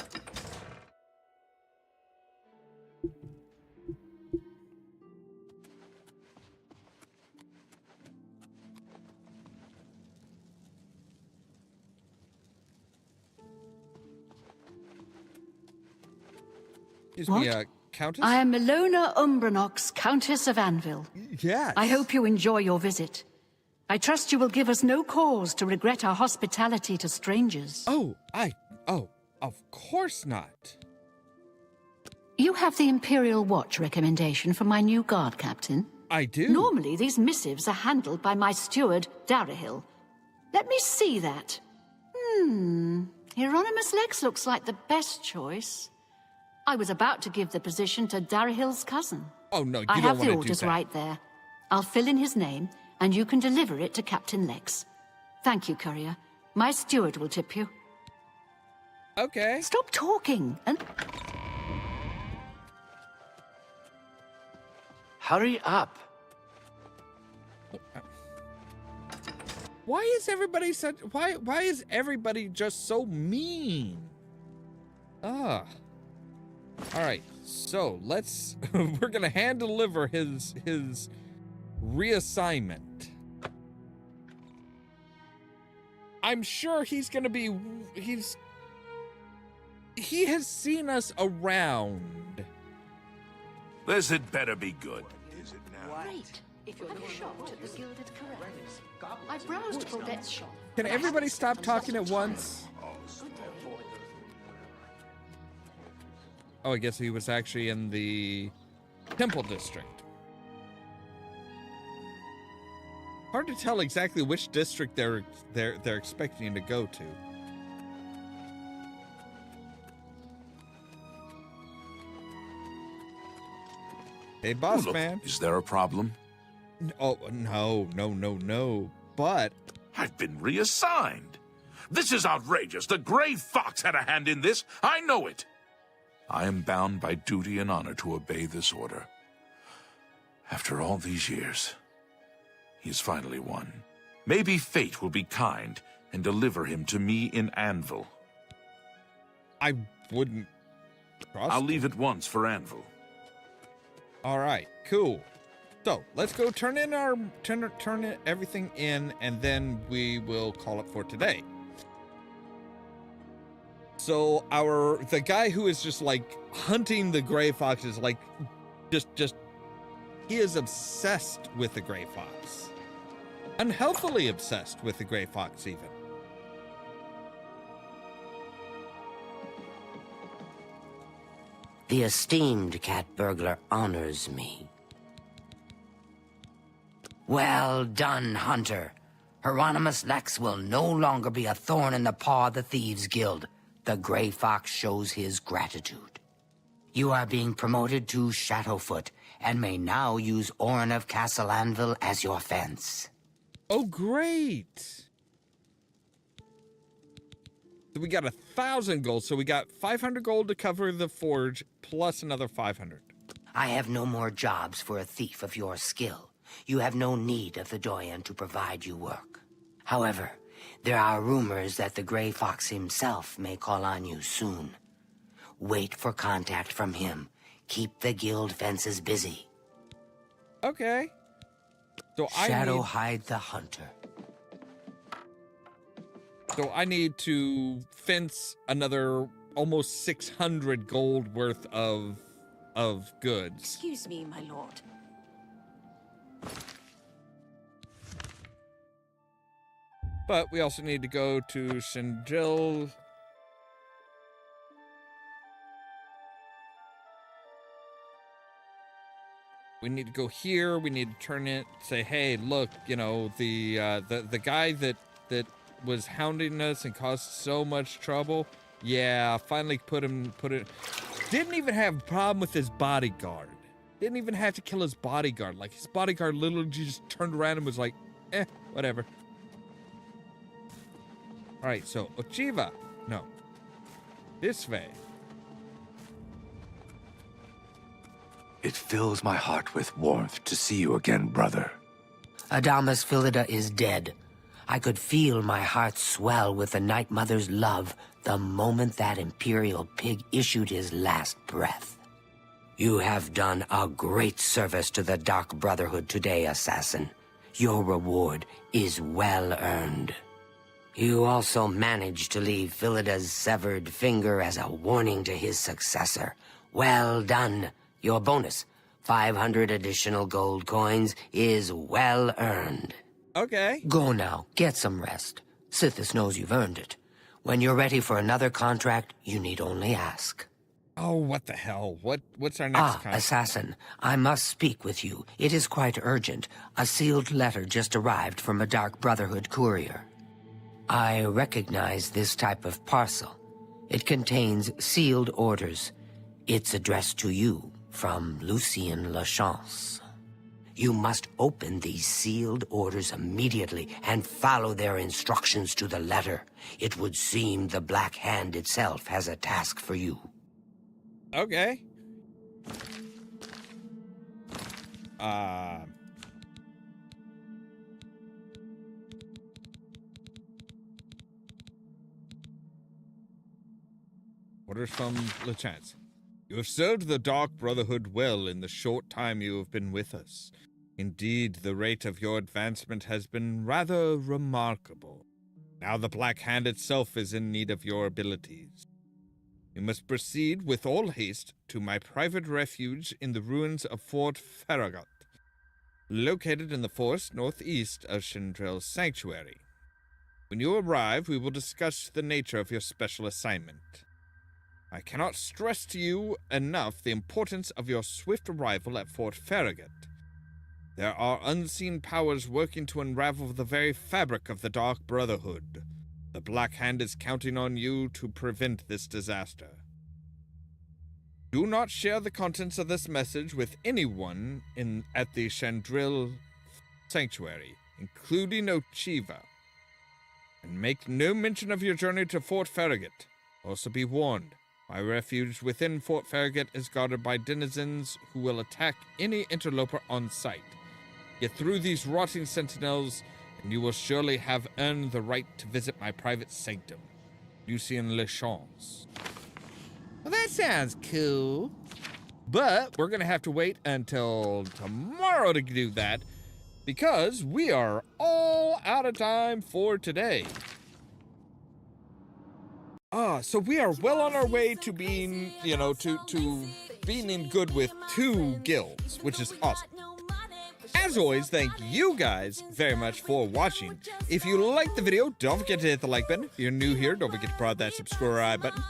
Excuse me, Countess? I am Ilona Umbranox, Countess of Anvil. Yes. I hope you enjoy your visit. I trust you will give us no cause to regret our hospitality to strangers. Oh, of course not. You have the Imperial Watch recommendation for my new guard captain? I do. Normally, these missives are handled by my steward, Darahil. Let me see that. Hieronymus Lex looks like the best choice. I was about to give the position to Darahil's cousin. Oh, no, you I don't have want the to orders do that. right there. I'll fill in his name, and you can deliver it to Captain Lex. Thank you, courier. My steward will tip you. Okay. Stop talking and... Hurry up. Why is everybody such... Why is everybody just so mean? All right, so let's... we're gonna hand deliver his Reassignment. I'm sure he's gonna be, he has seen us around. This had better be good. Great. If you're shocked at the Gilded Correct. I browsed Claudette's shop. Can everybody stop talking at once? Oh, I guess he was actually in the Temple District. Hard to tell exactly which district they're expecting to go to. Hey, boss Look, man. is there a problem? Oh, no. But I've been reassigned. This is outrageous. The Gray Fox had a hand in this. I know it. I am bound by duty and honor to obey this order. After all these years, he has finally won. Maybe fate will be kind and deliver him to me in Anvil. I wouldn't trust I'll leave at once for Anvil. All right, cool. So let's go turn everything in, and then we will call it for today. So the guy who is just like hunting the gray foxes, like just he is obsessed with the gray fox, unhealthily obsessed with the gray fox even. The esteemed cat burglar honors me. Well done, Hunter. Hieronymus Lex will no longer be a thorn in the paw of the Thieves Guild. The Gray Fox shows his gratitude. You are being promoted to Shadowfoot, and may now use Orin of Castle Anvil as your fence. Oh, great! So we got 1,000 gold, so we got 500 gold to cover the forge, plus another 500. I have no more jobs for a thief of your skill. You have no need of the Doyen to provide you work. However, there are rumors that the Gray Fox himself may call on you soon. Wait for contact from him. Keep the guild fences busy. Okay. So Shadow hide the hunter. So I need to fence another almost 600 gold worth of goods. Excuse me, my lord. But we also need to go to Sindril. We need to go here. We need to turn it. Say, hey, look, you know, the guy that was hounding us and caused so much trouble. Yeah, finally put it. Didn't even have a problem with his bodyguard. Didn't even have to kill his bodyguard. Like, his bodyguard literally just turned around and was like, whatever. All right, so Ochiva. No. This way. It fills my heart with warmth to see you again, brother. Adamus Philida is dead. I could feel my heart swell with the Night Mother's love the moment that Imperial pig issued his last breath. You have done a great service to the Dark Brotherhood today, Assassin. Your reward is well earned. You also managed to leave Philida's severed finger as a warning to his successor. Well done. Your bonus, 500 additional gold coins, is well earned. Okay. Go now, get some rest. Sithis knows you've earned it. When you're ready for another contract, you need only ask. Oh, what the hell? What's our next contract? Assassin, I must speak with you. It is quite urgent. A sealed letter just arrived from a Dark Brotherhood courier. I recognize this type of parcel. It contains sealed orders. It's addressed to you from Lucien Lachance. You must open these sealed orders immediately and follow their instructions to the letter. It would seem the Black Hand itself has a task for you. Okay. Orders from Lachance. You have served the Dark Brotherhood well in the short time you have been with us. Indeed, the rate of your advancement has been rather remarkable. Now the Black Hand itself is in need of your abilities. You must proceed with all haste to my private refuge in the ruins of Fort Farragut, located in the forest northeast of Chandrill's sanctuary. When you arrive, we will discuss the nature of your special assignment. I cannot stress to you enough the importance of your swift arrival at Fort Farragut. There are unseen powers working to unravel the very fabric of the Dark Brotherhood. The Black Hand is counting on you to prevent this disaster. Do not share the contents of this message with anyone at the Chandrill Sanctuary, including Ochiva. And make no mention of your journey to Fort Farragut. Also be warned, my refuge within Fort Farragut is guarded by denizens who will attack any interloper on sight. Get through these rotting sentinels, and you will surely have earned the right to visit my private sanctum. Lucien Lechance. Well, that sounds cool. But we're going to have to wait until tomorrow to do that, because we are all out of time for today. So we are well on our way to being, to being in good with 2 guilds, which is awesome. As always, thank you guys very much for watching. If you liked the video, don't forget to hit the like button. If you're new here, don't forget to prod that subscribe button.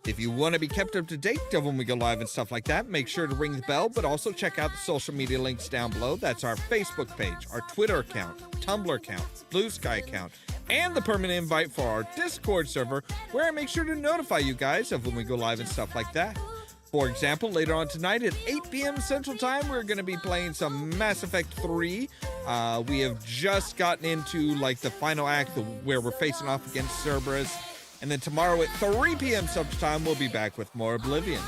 If you want to be kept up to date of when we go live and stuff like that, make sure to ring the bell, but also check out the social media links down below. That's our Facebook page, our Twitter account, Tumblr account, Blue Sky account, and the permanent invite for our Discord server, where I make sure to notify you guys of when we go live and stuff like that. For example, later on tonight at 8 p.m. Central Time, we're going to be playing some Mass Effect 3. We have just gotten into, the final act where we're facing off against Cerberus. And then tomorrow at 3 p.m. Central Time, we'll be back with more Oblivion.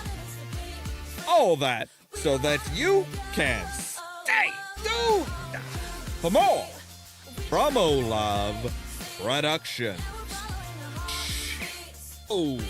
All that so that you can stay tuned for more from Ollamh Productions. Oh.